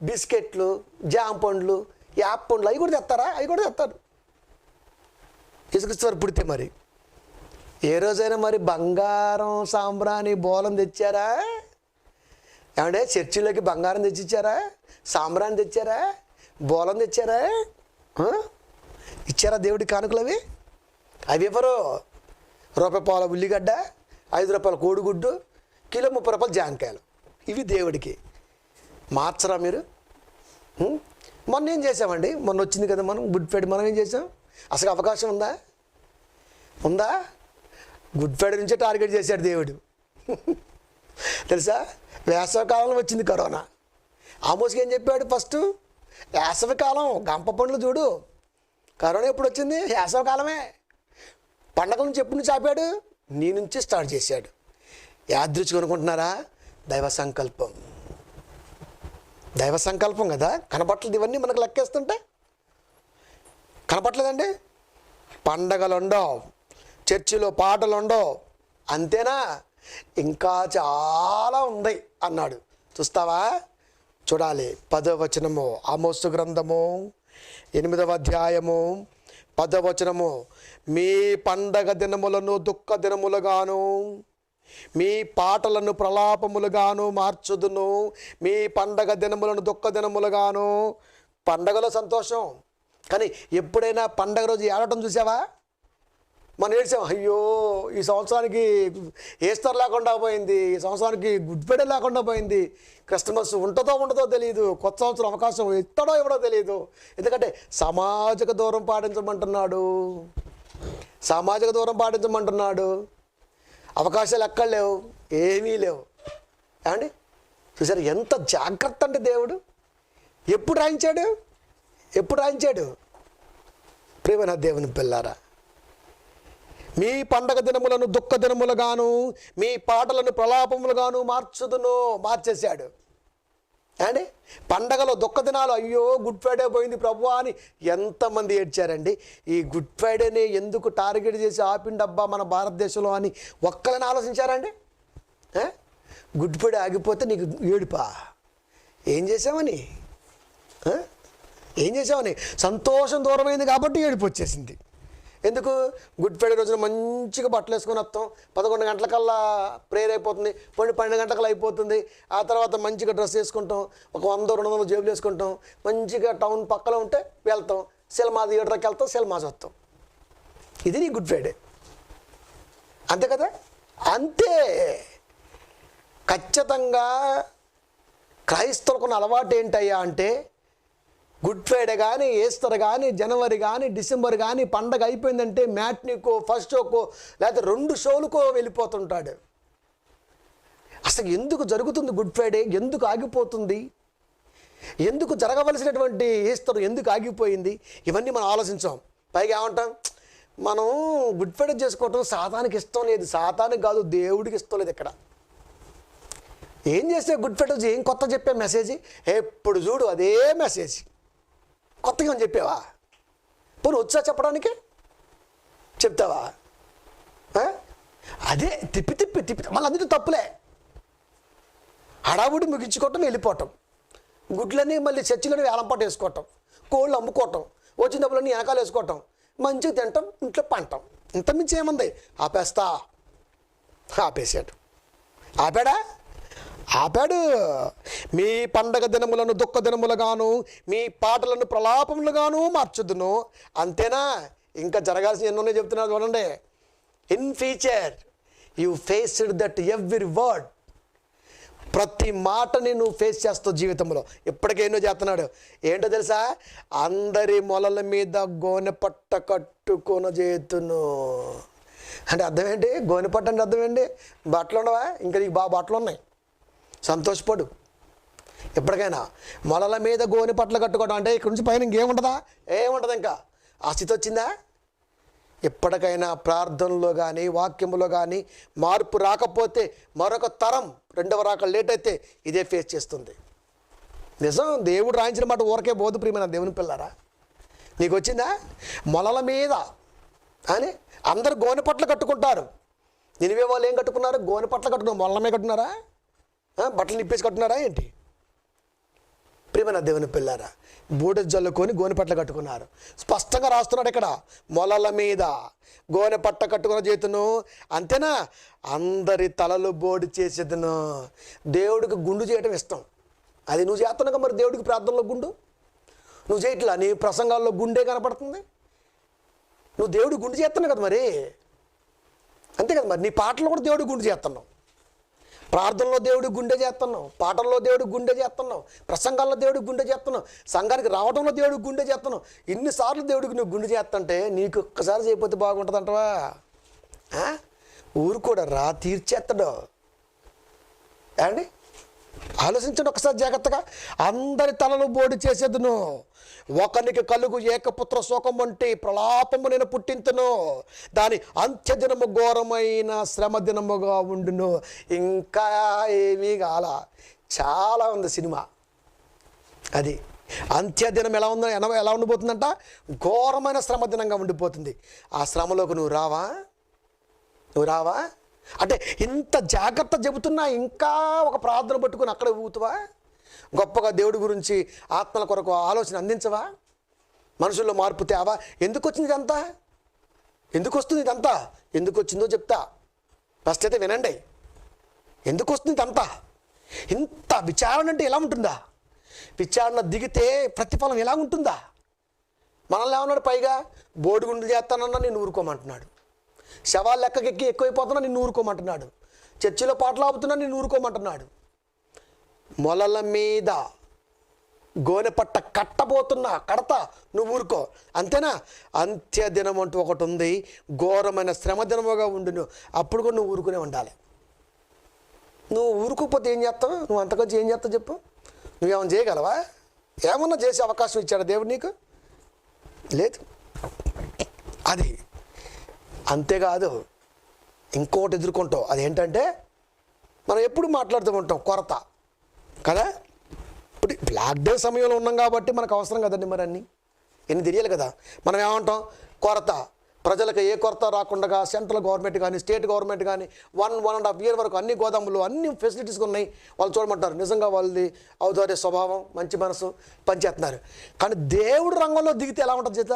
బిస్కెట్లు, జామ పండ్లు, యాప్ పండ్లు అవి కూడా తెస్తారా? అవి కూడా తెస్తారు. యేసుక్రీస్తు వారు పుడితే మరి ఏ రోజైనా మరి బంగారం సాంబ్రాణి బోలం తెచ్చారా? ఏమంటే చర్చిలోకి బంగారం తెచ్చిచ్చారా? సాంబ్రాణి తెచ్చారా? బోలం తెచ్చారా? ఇచ్చారా దేవుడి కానుకలు? అవి ఎవరు? ₹1 ఉల్లిగడ్డ, ₹5 కోడిగుడ్డు, కిలో ₹30 జాంకాయలు. ఇవి దేవుడికి. మార్చరా మీరు? మొన్న ఏం చేసామండి? మొన్న వచ్చింది కదా మనం గుడ్ ఫ్రైడే. మనం ఏం చేసాం? అసలు అవకాశం ఉందా? గుడ్ ఫ్రైడే నుంచే టార్గెట్ చేశాడు దేవుడు. తెలుసా? వేసవికాలంలో వచ్చింది కరోనా. ఆమోస్కి ఏం చెప్పాడు? ఫస్ట్ వేసవికాలం గంప పండ్లు చూడు. కరోనా ఎప్పుడు వచ్చింది? వేసవికాలమే. పండగల నుంచి ఎప్పుడు నుంచి ఆపాడు? నీ నుంచి స్టార్ట్ చేశాడు. యాదృచ్ఛికం అనుకుంటున్నారా? దైవ సంకల్పం కదా. కనపట్లేదు ఇవన్నీ మనకు లెక్కేస్తుంటే. కనపట్లేదండి. పండగలు ఉండవు, చర్చిలో పాటలు ఉండవు, అంతేనా? ఇంకా చాలా ఉంది అన్నాడు. చూస్తావా? చూడాలి. 10వ వచనము, ఆమోసు గ్రంథము 8వ అధ్యాయము 10వ వచనము. మీ పండగ దినములను దుఃఖ దినములుగాను, మీ పాటలను ప్రలాపములుగాను మార్చుదును. మీ పండగ దినములను దుఃఖ దినములుగాను. పండగలో సంతోషం, కానీ ఎప్పుడైనా పండగ రోజు ఏడవటం చూసావా? మనం ఏడ్చాం, అయ్యో ఈ సంవత్సరానికి ఈస్టర్ లేకుండా పోయింది, ఈ సంవత్సరానికి గుడ్ ఫ్రైడే లేకుండా పోయింది, క్రిస్మస్ ఉంటుందో ఉండదో తెలియదు, కొత్త సంవత్సరం అవకాశం ఇస్తాడో ఇవ్వడో తెలియదు. ఎందుకంటే సామాజిక దూరం పాటించమంటున్నాడు. అవకాశాలు ఎక్కడ లేవు, ఏమీ లేవు. ఏమండి చూసారు ఎంత జాగ్రత్త అంటే దేవుడు. ఎప్పుడు రాయించాడు? ప్రియమైన దేవుని పిల్లారా, మీ పండగ దినములను దుఃఖ దినములుగాను, మీ పాటలను ప్రలాపములుగాను మార్చేశాడు. అండి పండగలో దుఃఖ దినాలు, అయ్యో గుడ్ ఫ్రైడే పోయింది ప్రభువా అని ఎంతమంది ఏడ్చారండి. ఈ గుడ్ ఫ్రైడేని ఎందుకు టార్గెట్ చేసి ఆపిండబ్బా మన భారతదేశంలో అని ఒక్కలని ఆలోచించారండి? గుడ్ ఫ్రైడే ఆగిపోతే నీకు ఏడుపా? ఏం చేసావని? ఏం చేసావని? సంతోషం దూరమైంది కాబట్టి ఏడుపు వచ్చేసింది. ఎందుకు? గుడ్ ఫ్రైడే రోజున మంచిగా బట్టలు వేసుకొని వస్తాం, 11 గంటలకల్లా ప్రేయర్ అయిపోతుంది, 12 గంటలకల్లా అయిపోతుంది. ఆ తర్వాత మంచిగా డ్రెస్ వేసుకుంటాం, ఒక 100-200 జేబులు వేసుకుంటాం, మంచిగా టౌన్ పక్కన ఉంటే వెళ్తాం, సినిమా థియేటర్కి వెళ్తాం, సినిమా చూస్తాం. ఇది నీ గుడ్ ఫ్రైడే, అంతే కదా? అంతే. ఖచ్చితంగా క్రైస్తవులకు అలవాటు ఏంటయ్యా అంటే, గుడ్ ఫ్రైడే కానీ, ఈస్టర్ కానీ, జనవరి కానీ, డిసెంబర్ కానీ పండగ అయిపోయిందంటే మ్యాట్నికో, ఫస్ట్ షోకో, లేకపోతే 2 షోలకో వెళ్ళిపోతుంటాడు. అసలు ఎందుకు జరుగుతుంది గుడ్ ఫ్రైడే? ఎందుకు ఆగిపోతుంది? ఎందుకు జరగవలసినటువంటి ఈస్టర్ ఎందుకు ఆగిపోయింది? ఇవన్నీ మనం ఆలోచించాం. పైగా ఏమంటాం, మనం గుడ్ ఫ్రైడే చేసుకోవటం సాతానికి ఇష్టం లేదు. సాతానికి కాదు, దేవుడికి ఇష్టం లేదు. ఇక్కడ ఏం చేస్తే గుడ్ ఫ్రైడే ఏం కొత్త చెప్పే మెసేజ్? ఎప్పుడు చూడు అదే మెసేజ్. కొత్తగా ఏమని చెప్పావా? పోనీ వచ్చా చెప్పడానికి? చెప్తావా? అదే తిప్పి తిప్పి తిప్పి మళ్ళీ అందరూ తప్పులే. హడావుడి ముగించుకోవటం, వెళ్ళిపోవటం, గుడ్లన్నీ మళ్ళీ చర్చిలోని వేలంపాటు వేసుకోవటం, కోళ్ళు అమ్ముకోవటం, వచ్చిన డబ్బులన్నీ వెనకాల వేసుకోవటం, మంచిగా తింటాం, ఇంట్లో పంటాం. ఇంతమించి ఏముంది? ఆపేస్తా. ఆపేసాడు. ఆపాడా? ఆపాడు. మీ పండగ దినములను దుఃఖ దినములుగాను, మీ పాటలను ప్రలాపములుగాను మార్చుదును. అంతేనా? ఇంకా జరగాల్సిన ఎన్నోనే చెప్తున్నారు చూడండి. In future you faced that every word. ప్రతి మాటని నువ్వు ఫేస్ చేస్తావు జీవితంలో. ఇప్పటికే ఎన్నో చేస్తున్నాడు. ఏంటో తెలుసా? అందరి మొలల మీద గోనె పట్ట కట్టుకొన చేతును అంటే అర్థం ఏంటి? గోనె పట్ట అంటే అర్థం ఏంటి? బట్టలు ఉండవా? ఇంకా నీకు బాగా బట్టలు ఉన్నాయి, సంతోషపడు. ఎప్పటికైనా మొలల మీద గోనె పట్టలు కట్టుకోవడం అంటే ఇక్కడ నుంచి పైన ఇంకేముంటుందా? ఏముంటుంది? ఇంకా ఆ స్థితి వచ్చిందా? ఎప్పటికైనా ప్రార్థనలో కానీ, వాక్యంలో కానీ మార్పు రాకపోతే మరొక తరం, 2వ రాక లేట్ అయితే ఇదే ఫేస్ చేస్తుంది. నిజం. దేవుడు రాయించిన మాట ఊరకే బోధ. ప్రియమైన దేవుని పిల్లారా, నీకు వచ్చిందా? మొలల మీద అని అందరు గోనె పట్టలు కట్టుకుంటారు. నినివే వాళ్ళు ఏం కట్టుకున్నారు? గోనె పట్టలు కట్టుకున్నారు. మొలల మీద కట్టుకున్నారా? బట్టలు నిప్పేసి కట్టుకున్నారా ఏంటి? ప్రియమైన దేవుని పిల్లారా, బూడిద జల్లుకొని గోనె పట్టలు కట్టుకున్నారు. స్పష్టంగా రాస్తున్నాడు ఇక్కడ, మొలల మీద గోనె పట్ట కట్టుకున్న చేతును. అంతేనా? అందరి తలలు బోడి చేసేదను. దేవుడికి గుండు చేయటం ఇష్టం. అది నువ్వు చేస్తున్నావు. మరి దేవుడికి ప్రార్థనలో గుండు నువ్వు చేయట్లా. నీ ప్రసంగాల్లో గుండే కనపడుతుంది. నువ్వు దేవుడికి గుండు చేస్తున్నావు కదా మరి. అంతే కదా మరి. నీ పాటల్లో కూడా దేవుడికి గుండు చేస్తున్నావు, ప్రార్థనలో దేవుడికి గుండె చేస్తున్నావు, పాటల్లో దేవుడికి గుండె చేస్తున్నావు, ప్రసంగాల్లో దేవుడికి గుండె చేస్తున్నావు, సంఘానికి రావడంలో దేవుడికి గుండె చేస్తున్నావు. ఇన్నిసార్లు దేవుడికి నువ్వు గుండె చేస్తుంటే నీకు ఒక్కసారి చేయకపోతే బాగుంటుంది అంటవా? ఊరు కూడా రా తీర్చేస్తాడు. అండి ఆలోచించండి ఒకసారి జాగ్రత్తగా. అందరి తలలు బోడి చేసేదును, ఒకనికి కలుగు ఏకపుత్ర శోకం వంటి ప్రలాపము నేను పుట్టింతును, దాని అంత్యదినము ఘోరమైన శ్రమ దినముగా ఉండును. ఇంకా ఏమీ కాల, చాలా ఉంది సినిమా. అది అంత్యదినం ఎలా ఉందో ఎలా ఉండిపోతుందంట? ఘోరమైన శ్రమ దినంగా ఉండిపోతుంది. ఆ శ్రమలోకి నువ్వు రావా? అంటే ఇంత జాగ్రత్త చెబుతున్నా ఇంకా ఒక ప్రార్థన పట్టుకుని అక్కడ ఊతువా? గొప్పగా దేవుడి గురించి ఆత్మల కొరకు ఆలోచన అందించవా? మనుషుల్లో మార్పు తేవా? ఎందుకు వచ్చింది ఇదంతా? ఎందుకు వస్తుంది ఇదంతా? ఎందుకు వచ్చిందో చెప్తా. ఫస్ట్ అయితే వినండి. ఎందుకు వస్తుంది ఇదంతా? ఇంత విచారణ అంటే ఎలా ఉంటుందా? విచారణ దిగితే ప్రతిఫలం ఎలా ఉంటుందా? మనల్ని ఏమన్నాడు? పైగా బోడిగుండు చేస్తానన్నా నేను ఊరుకోమంటున్నాడు. శవాలు లెక్కకెక్కి ఎక్కువైపోతున్నా నిన్ను ఊరుకోమంటున్నాడు. చర్చిలో పాటలు ఆపుతున్నా నిన్ను ఊరుకోమంటున్నాడు. మొలల మీద గోనె పట్ట కడతా నువ్వు ఊరుకో. అంతేనా? అంత్యదినం అంటూ ఒకటి ఉంది, ఘోరమైన శ్రమ దినముగా ఉండును. అప్పుడు కూడా నువ్వు ఊరుకునే ఉండాలి. నువ్వు ఊరుకోకపోతే ఏం చేస్తావు? నువ్వు అంతకొచ్చి ఏం చేస్తావు చెప్పు? నువ్వేమైనా చేయగలవా? ఏమన్నా చేసే అవకాశం ఇచ్చాడు దేవుడు నీకు? లేదు. అది అంతేకాదు, ఇంకోటి ఎదుర్కొంటావు. అదేంటంటే మనం ఎప్పుడు మాట్లాడుతూ ఉంటాం కొరత కదా. ఇప్పుడు లాక్డౌన్ సమయంలో ఉన్నాం కాబట్టి మనకు అవసరం కదండి మరి అన్నీ తెలియాలి కదా. మనం ఏమంటాం? కొరత. ప్రజలకు ఏ కొరత రాకుండా సెంట్రల్ గవర్నమెంట్ కానీ స్టేట్ గవర్నమెంట్ కానీ 1.5 year వరకు అన్ని గోదాములు అన్ని ఫెసిలిటీస్ ఉన్నాయి. వాళ్ళు చూడమంటారు నిజంగా వాళ్ళది ఔదార్య స్వభావం, మంచి మనసు, పనిచేస్తున్నారు. కానీ దేవుడు రంగంలో దిగితే ఎలా ఉంటుంది చేత?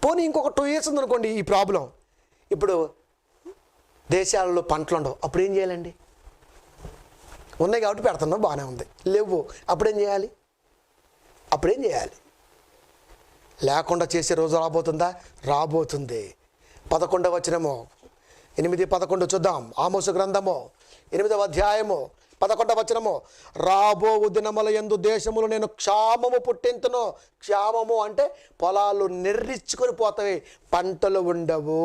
పోనీ ఇంకొక 2 years ఉందనుకోండి ఈ ప్రాబ్లం. ఇప్పుడు దేశాలలో పంటలు ఉండవు, అప్పుడు ఏం చేయాలండి? ఉన్నాయి కాబట్టి పెడుతున్నాం, బాగానే ఉంది. లేవు, అప్పుడేం చేయాలి? లేకుండా చేసే రోజు రాబోతుందా? రాబోతుంది. 11వ వచనము 8-11 చూద్దాం. ఆమోసు గ్రంథము 8వ అధ్యాయము 11వ వచనము. రాబో దినముల యందు దేశములు నేను క్షామము పుట్టింతును. క్షామము అంటే పొలాలు నిర్రిచ్చుకొని పోతాయి, పంటలు ఉండవు.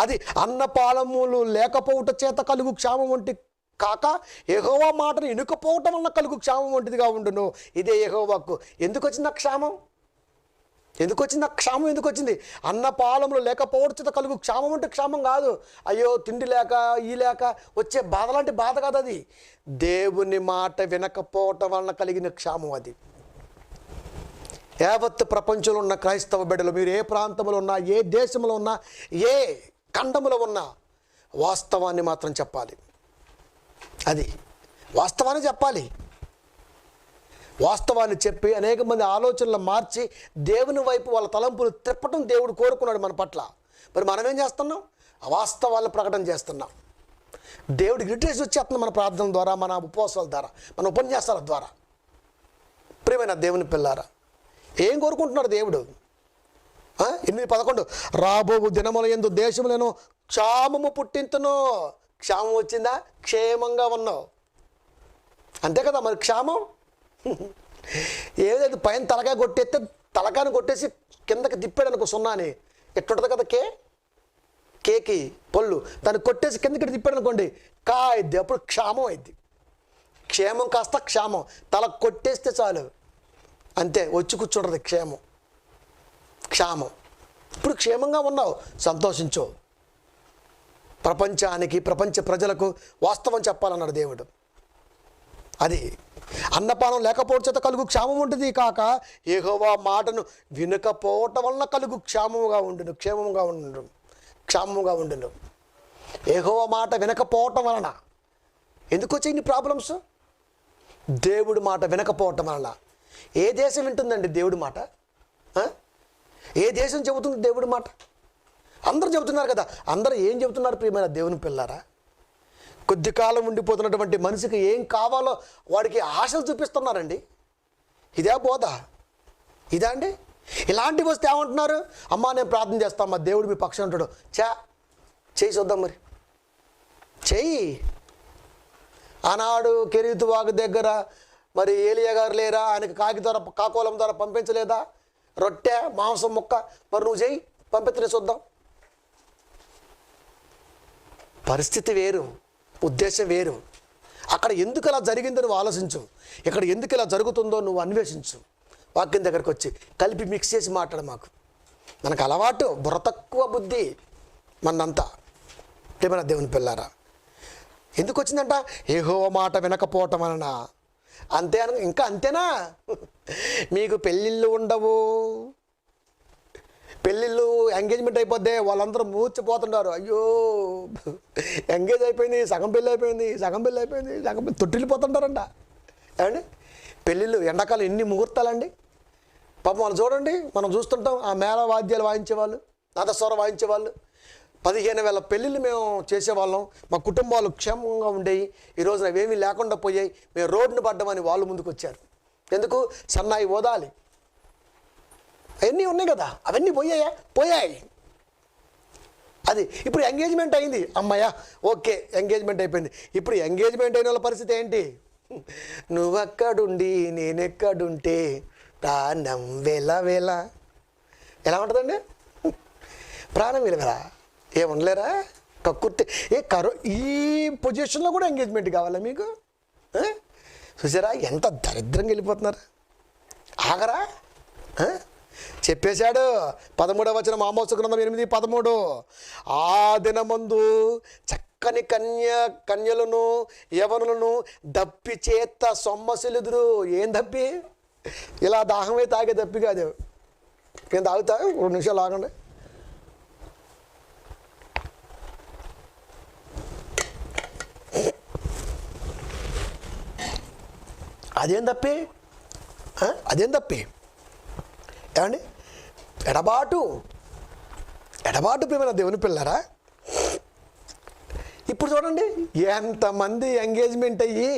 అది అన్నపాలములు లేకపోవట చేత కలుగు క్షామం వంటి కాక యెహోవా మాటను ఇనుకపోవటం వల్ల కలుగు క్షామం వంటిదిగా ఉండును. ఇదే యెహోవాకు. ఎందుకు వచ్చింది ఆ క్షామం? ఎందుకు వచ్చింది? అన్నపాలములు లేకపోవడం చేత కలుగు క్షామం అంటే క్షామం కాదు. అయ్యో తిండి లేక ఈ లేక వచ్చే బాధ లాంటి బాధ కాదు అది. దేవుని మాట వినకపోవటం వలన కలిగిన క్షామం అది. యావత్ ప్రపంచంలో ఉన్న క్రైస్తవ బిడ్డలు, మీరు ఏ ప్రాంతంలో ఉన్నా, ఏ దేశంలో ఉన్నా, ఏ ఖండంలో ఉన్నా, వాస్తవాన్ని మాత్రం చెప్పాలి. అది వాస్తవాన్ని చెప్పాలి. వాస్తవాన్ని చెప్పి అనేక మంది ఆలోచనలు మార్చి దేవుని వైపు వాళ్ళ తలంపులు తిప్పటం దేవుడు కోరుకున్నాడు మన పట్ల. మరి మనం ఏం చేస్తున్నాం? అవాస్తవాలను ప్రకటన చేస్తున్నాం. దేవుడికి రిట్రేస్ వచ్చేస్తున్నాం మన ప్రార్థన ద్వారా, మన ఉపవాసాల ద్వారా, మన ఉపన్యాసాల ద్వారా. ప్రియమైన దేవుని పిల్లారా, ఏం కోరుకుంటున్నాడు దేవుడు? 8-11 రాబో దినముల యందు దేశములను క్షామము పుట్టింతును. క్షామం వచ్చిందా? క్షేమంగా ఉన్నావు అంతే కదా. మరి క్షామం ఏదైతే పైన తలకాయ కొట్టేస్తే తలకాయను కొట్టేసి కిందకి తిప్పాడు అనుకో, సున్నాని ఎట్టుంటుంది కదా, కేకి పళ్ళు దాన్ని కొట్టేసి కిందకి తిప్పాడు అనుకోండి, కాయిద్ది. అప్పుడు క్షామం అయింది. క్షేమం కాస్త క్షామం. తల కొట్టేస్తే చాలు, అంతే, వచ్చి కూర్చుంటుంది క్షామం. ఇప్పుడు క్షేమంగా ఉన్నావు, సంతోషించు. ప్రపంచానికి, ప్రపంచ ప్రజలకు వాస్తవం చెప్పాలన్నాడు దేవుడు. అది అన్నపానం లేకపోవడం చేత కలుగు క్షామం ఉంటుంది కాక యెహోవా మాటను వినకపోవటం వలన కలుగు క్షేమముగా ఉండును. యెహోవా మాట వినకపోవటం వలన ఎందుకు వచ్చాయి ఇన్ని ప్రాబ్లమ్స్? దేవుడి మాట వినకపోవటం వలన. ఏ దేశం వింటుందండి దేవుడి మాట? ఏ దేశం చెబుతుంది దేవుడి మాట? అందరూ చెబుతున్నారు కదా. అందరూ ఏం చెబుతున్నారు ప్రియమైన దేవుని పిల్లారా? కొద్ది కాలం ఉండిపోతున్నటువంటి మనిషికి ఏం కావాలో వాడికి ఆశలు చూపిస్తున్నారండి. ఇదే బోధ? ఇదా అండి? ఇలాంటివి వస్తే ఏమంటున్నారు? అమ్మా నేను ప్రార్థన చేస్తామా, దేవుడు మీ పక్షం ఉంటాడు. చేయి చూద్దాం, మరి చెయ్యి. ఆనాడు కెరీతు వాగు దగ్గర మరి ఏలియా గారు లేరా? ఆయనకి కాకోలం ద్వారా పంపించలేదా రొట్టె మాంసం ముక్క? మరి నువ్వు చెయ్యి, పంపించలే చూద్దాం. పరిస్థితి వేరు, ఉద్దేశం వేరు. అక్కడ ఎందుకు అలా జరిగిందో నువ్వు ఆలోచించు, ఇక్కడ ఎందుకు ఇలా జరుగుతుందో నువ్వు అన్వేషించు. వాక్యం దగ్గరకు వచ్చి కలిపి మిక్స్ చేసి మాట్లాడు. మనకు అలవాటు, బుర్ర తక్కువ బుద్ధి మనంతా. ప్రియమైన దేవుని పిల్లారా, ఎందుకు వచ్చిందంట? యెహోవా మాట వినకపోవటం వలన. అంతే ఇంకా అంతేనా? మీకు పెళ్ళిళ్ళు ఉండవు, పెళ్ళిళ్ళు ఎంగేజ్మెంట్ అయిపోద్ది, వాళ్ళందరూ మూర్చిపోతున్నారు. అయ్యో ఎంగేజ్ అయిపోయింది, సగం పెళ్ళి అయిపోయింది, తొట్టిల్లిపోతుంటారంట. ఏమండి పెళ్ళిళ్ళు ఎండాకాలం ఎన్ని ముహూర్తాలండి. పాపం వాళ్ళు చూడండి, మనం చూస్తుంటాం ఆ మేళ వాద్యాలు వాయించేవాళ్ళు, నాదస్వరం వాయించేవాళ్ళు. 15,000 పెళ్ళిళ్ళు మేము చేసేవాళ్ళం. మా కుటుంబాలు క్షేమంగా ఉండేవి. ఈరోజు అవేమీ లేకుండా పోయాయి. మేము రోడ్డును పడ్డామని వాళ్ళు ముందుకు వచ్చారు. ఎందుకు? సన్నాయి ఓదాలి, అవన్నీ ఉన్నాయి కదా, అవన్నీ పోయాయి. అది ఇప్పుడు ఎంగేజ్మెంట్ అయింది, అమ్మాయ ఓకే ఎంగేజ్మెంట్ అయిపోయింది. ఇప్పుడు ఎంగేజ్మెంట్ అయిన వాళ్ళ పరిస్థితి ఏంటి? నువ్వెక్కడుండి నేనెక్కడుంటే ప్రాణం వేల ఎలా ఉంటుందండి? ప్రాణం విలువల ఏముండలేరా? కక్కుర్తి ఈ పొజిషన్లో కూడా ఎంగేజ్మెంట్ కావాలా మీకు? చూసారా ఎంత దరిద్రంగా వెళ్ళిపోతున్నారు. ఆగరా? చెప్పేశాడు 13వ వచనం ఆమోసు గ్రంథం 8:13. ఆ దినమందు చక్కని కన్యలను యవనులను దప్పి చేత సొమ్మసిలుదురు. ఏం దప్పి? ఇలా దాహమే తాగే దప్పి కాదు. నేను తాగుతా 2 నిమిషాలు ఆగండి. అదేం తప్పి ఏమండి? ఎడబాటు ప్రియమైన దేవుని పిల్లరా, ఇప్పుడు చూడండి ఎంతమంది ఎంగేజ్మెంట్ అయ్యి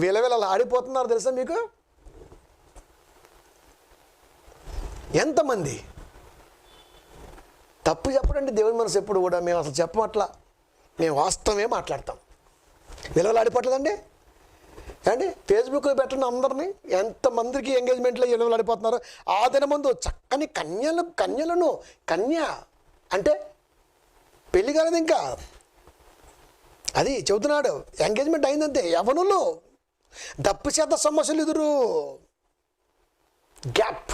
విలవిలలు ఆడిపోతున్నారు తెలుసా మీకు? ఎంతమంది? తప్పు చెప్పడండి దేవుని మనసు ఎప్పుడు కూడా. మేము అసలు చెప్పమట్లా, మేము వాస్తవమే మాట్లాడతాం. విలువలు ఆడిపోవట్లేదండి అండి? ఫేస్బుక్లో పెట్టండి అందరినీ, ఎంతమందికి ఎంగేజ్మెంట్లో విలువలు ఆడిపోతున్నారు. ఆ దినమందు చక్కని కన్యలను కన్య అంటే పెళ్ళి కాలేదు ఇంకా, అది చెబుతున్నాడు. ఎంగేజ్మెంట్ అయిందంతే. యవ్వనులు డప్పు చేత సమస్యలు ఎదురు గ్యాప్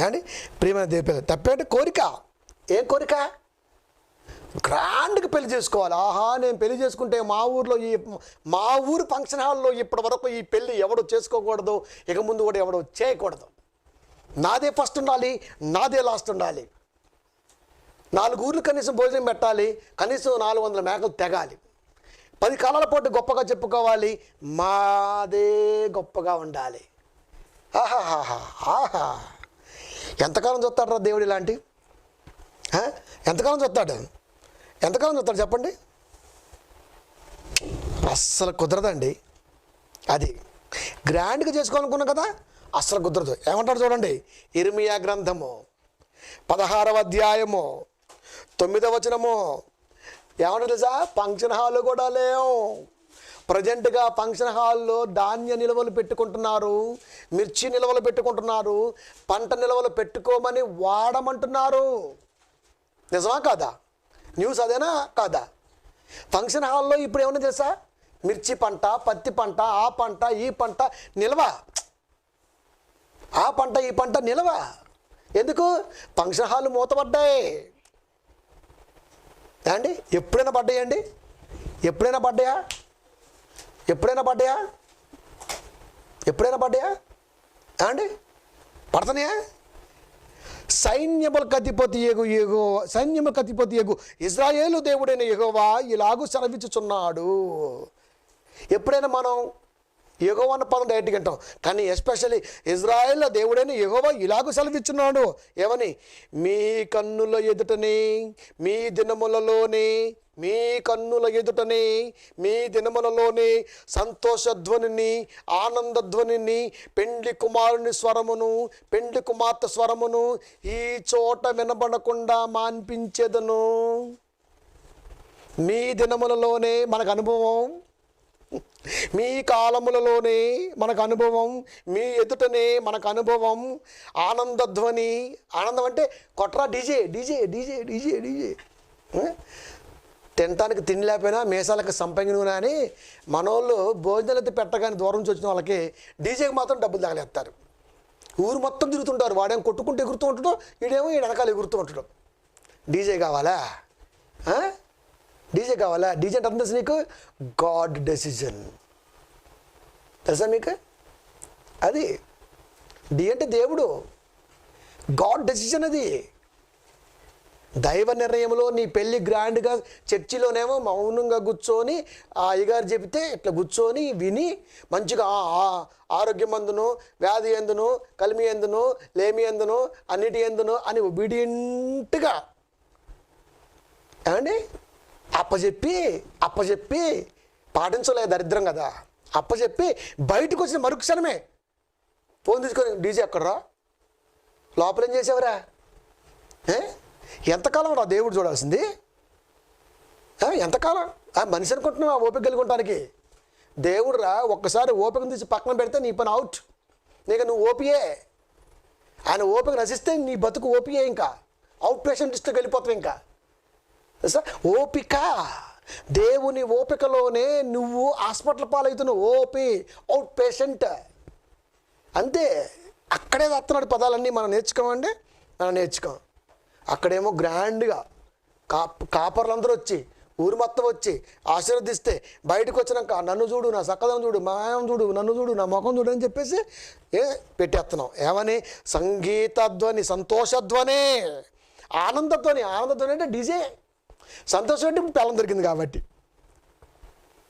అండి. ప్రియమైన దేవుడు తప్పేంటి? కోరిక. ఏం కోరిక? గ్రాండ్గా పెళ్లి చేసుకోవాలి. ఆహా, నేను పెళ్లి చేసుకుంటే మా ఊరు ఫంక్షన్ హాల్లో ఇప్పటి వరకు ఈ పెళ్ళి ఎవడు చేసుకోకూడదు, ఇక ముందు కూడా ఎవడు చేయకూడదు. నాదే ఫస్ట్ ఉండాలి, నాదే లాస్ట్ ఉండాలి. 4 ఊర్లు కనీసం భోజనం పెట్టాలి, కనీసం 400 మేకలు తెగాలి. 10 కాలాల పాటు గొప్పగా చెప్పుకోవాలి, మాదే గొప్పగా ఉండాలి. ఆహా, ఎంతకాలం చూస్తాడు రా దేవుడు ఇలాంటి? ఎంతకాలం చూస్తాడు చెప్పండి? అస్సలు కుదరదండి. అది గ్రాండ్గా చేసుకోవాలనుకున్నాం కదా, అస్సలు కుదరదు. ఏమంటాడు చూడండి, ఇర్మియా గ్రంథము 16వ అధ్యాయము 9వ వచనము ఏమంటారు తెలుసా? ఫంక్షన్ హాల్ కూడా లేవు. ప్రజెంట్గా ఫంక్షన్ హాల్లో ధాన్య నిల్వలు పెట్టుకుంటున్నారు, మిర్చి నిల్వలు పెట్టుకుంటున్నారు, పంట నిల్వలు పెట్టుకోమని వాడమంటున్నారు. నిజమా కాదా? న్యూస్ అదేనా కాదా? ఫంక్షన్ హాల్లో ఇప్పుడు ఏమన్నా తెలుసా? మిర్చి పంట, పత్తి పంట, ఆ పంట ఈ పంట నిల్వ, ఆ పంట ఈ పంట నిల్వ. ఎందుకు? ఫంక్షన్ హాల్ మూతపడ్డాయి అండి. ఎప్పుడైనా పడ్డాయండి? ఎప్పుడైనా పడ్డాయా అండి? పడుతున్నాయా? సైన్యములకు అధిపతి యెహోవా ఇశ్రాయేలు దేవుడైన యెహోవా ఇలాగూ సెలవిచ్చుచున్నాడు. ఎప్పుడైనా మనం యెహోవా అన్న పదం డైరెక్ట్గా అంటాం, కానీ ఎస్పెషల్లీ ఇజ్రాయేల్ దేవుడైన యెహోవా ఇలాగూ సెలవిచ్చున్నాడు. ఏమని? మీ కన్నుల ఎదుటనే మీ దినములలోనే సంతోషధ్వనిని, ఆనందధ్వనిని, పెండ్లి కుమారుని స్వరమును, పెండ్లి కుమార్తె స్వరమును ఈ చోట వినబడకుండా మాన్పించేదను. మీ దినములలోనే మనకు అనుభవం, మీ కాలములలోనే మనకు అనుభవం, మీ ఎదుటనే మనకు అనుభవం. ఆనందధ్వని, ఆనందం అంటే కొట్రా DJ DJ DJ DJ DJ. తినటానికి తిండి లేకపోయినా మేసాలకు సంపంగి నూనె అని మనోళ్ళు భోజనాలు అయితే పెట్టగానే దూరం నుంచి వచ్చిన వాళ్ళకి డీజేకి మాత్రం డబ్బులు తగలేస్తారు. ఊరు మొత్తం తిరుగుతుంటారు. వాడేమో కొట్టుకుంటూ ఎగురుతూ ఉంటాడు, వీడేమో ఈ వెనకాల ఎగురుతూ ఉంటాడు. డీజే కావాలా? డీజే అంటే అర్థం తెలుసు నీకు? గాడ్ డెసిజన్ తెలుసా మీకు? అది డి అంటే దేవుడు, గాడ్ డెసిజన్. అది దైవ నిర్ణయంలో నీ పెళ్ళి గ్రాండ్గా చర్చిలోనేమో మౌనంగా కూర్చొని ఆ అయ్యగారు చెబితే ఇట్లా కూర్చొని విని మంచిగా ఆరోగ్యం అందును, వ్యాధి ఎందును, కలిమి ఎందును, లేమి ఎందును, అన్నిటి ఎందును అని ఒబీడియంట్గా ఏమండి అప్పచెప్పి పాటించలే, దరిద్రం కదా. అప్పచెప్పి బయటకు వచ్చిన మరుక్షణమే ఫోన్ తీసుకొని డీజే ఎక్కడరా, లోపల ఏం చేసావురా? ఎంతకాలం రా దేవుడు చూడాల్సింది? ఎంతకాలం? మనిషి అనుకుంటున్నావు ఓపిక కలిగి ఉండటానికి? దేవుడు రా ఒక్కసారి ఓపికను తీసి పక్కన పెడితే నీ పని అవుట్. నీకు నువ్వు ఓపియే. ఆయన ఓపిక నశిస్తే నీ బతుకు ఓపియే. ఇంకా అవుట్ పేషెంట్ లిస్టుకి వెళ్ళిపోతావు. ఇంకా ఓపిక, దేవుని ఓపికలోనే నువ్వు హాస్పిటల్ పాలవుతున్నావు. అవుట్ పేషెంట్ అంతే. అక్కడే వస్తున్నాడు పదాలన్నీ. మనం నేర్చుకోమండి, మనం నేర్చుకోం. అక్కడేమో గ్రాండ్గా కాపర్లందరూ వచ్చి ఊరు మొత్తం వచ్చి ఆశీర్వదిస్తే బయటకు వచ్చినాక నన్ను చూడు, నా సక్కదనం చూడు, మా ఆయన చూడు, నన్ను చూడు, నా ముఖం చూడు అని చెప్పేసి పెట్టేస్తున్నాం. ఏమని? సంగీతధ్వని, సంతోషధ్వని, ఆనందధ్వని. ఆనందధ్వని అంటే డీజే. సంతోషం అంటే పిల్లం దొరికింది కాబట్టి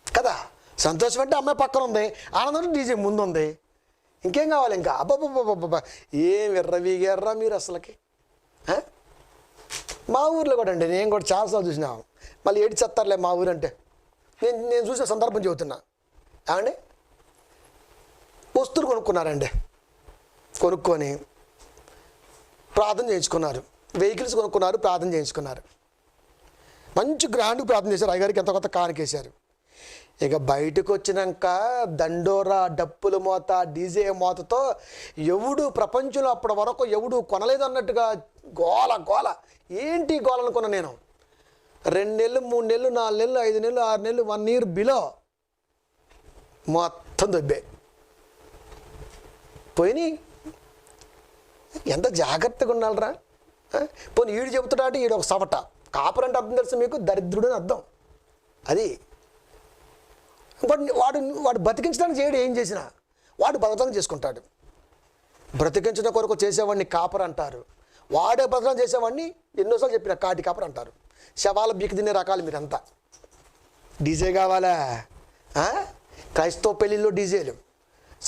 కదా. సంతోషం అంటే అమ్మాయి పక్కన ఉంది, ఆనందం అంటే డీజే ముందు ఉంది. ఇంకేం కావాలి ఇంకా? అబ్బాబ్బాబ్బా ఏం ఎర్రవిగెర్రా మీరు అసలుకి. మా ఊర్లో కూడా అండి, నేను కూడా చాలాసార్లు చూసినా. మళ్ళీ ఏడు చెత్తారులే మా ఊరు అంటే. నేను చూసిన సందర్భం చెబుతున్నా. ఏమండి, వస్తువులు కొనుక్కున్నారండి. కొనుక్కొని ప్రార్థన చేయించుకున్నారు. వెహికల్స్ కొనుక్కున్నారు, ప్రార్థన చేయించుకున్నారు. మంచి గ్రాండ్గా ప్రార్థన చేశారు. అయ్యగారికి ఎంత కొత్త కానికేశారు. ఇక బయటకు వచ్చినాక దండోరా, డప్పుల మోత, డీజే మోతతో ఎవడు ప్రపంచంలో అప్పటి వరకు ఎవడు కొనలేదు అన్నట్టుగా గోల గోల. ఏంటి గోల అనుకున్నా నేను. 2 నెలలు, 3 నెలలు, 4 నెలలు, 5 నెలలు, 6 నెలలు, 1 year బిలో మొత్తం దొబ్బే పోయినాయి. ఎంత జాగ్రత్తగా ఉండాలరా. పోనీ ఈడు చెబుతాడా అంటే ఈడు ఒక సవట. కాపర్ అంటే అర్థం తెలుసు మీకు? దరిద్రుడు అని అర్థం. అది వాడు బతికించడానికి చేయడు. ఏం చేసినా వాడు బతకడం చేసుకుంటాడు. బ్రతికించిన కొరకు చేసేవాడిని కాపర్ అంటారు. వాడే బతకడం చేసేవాడిని ఎన్నోసార్లు చెప్పిన కాటి కాపర్ అంటారు. శవాల బీకి తినే రకాలు మీరంతా. డీజే కావాలా? క్రైస్తవ పెళ్ళిళ్ళు డీజేలు,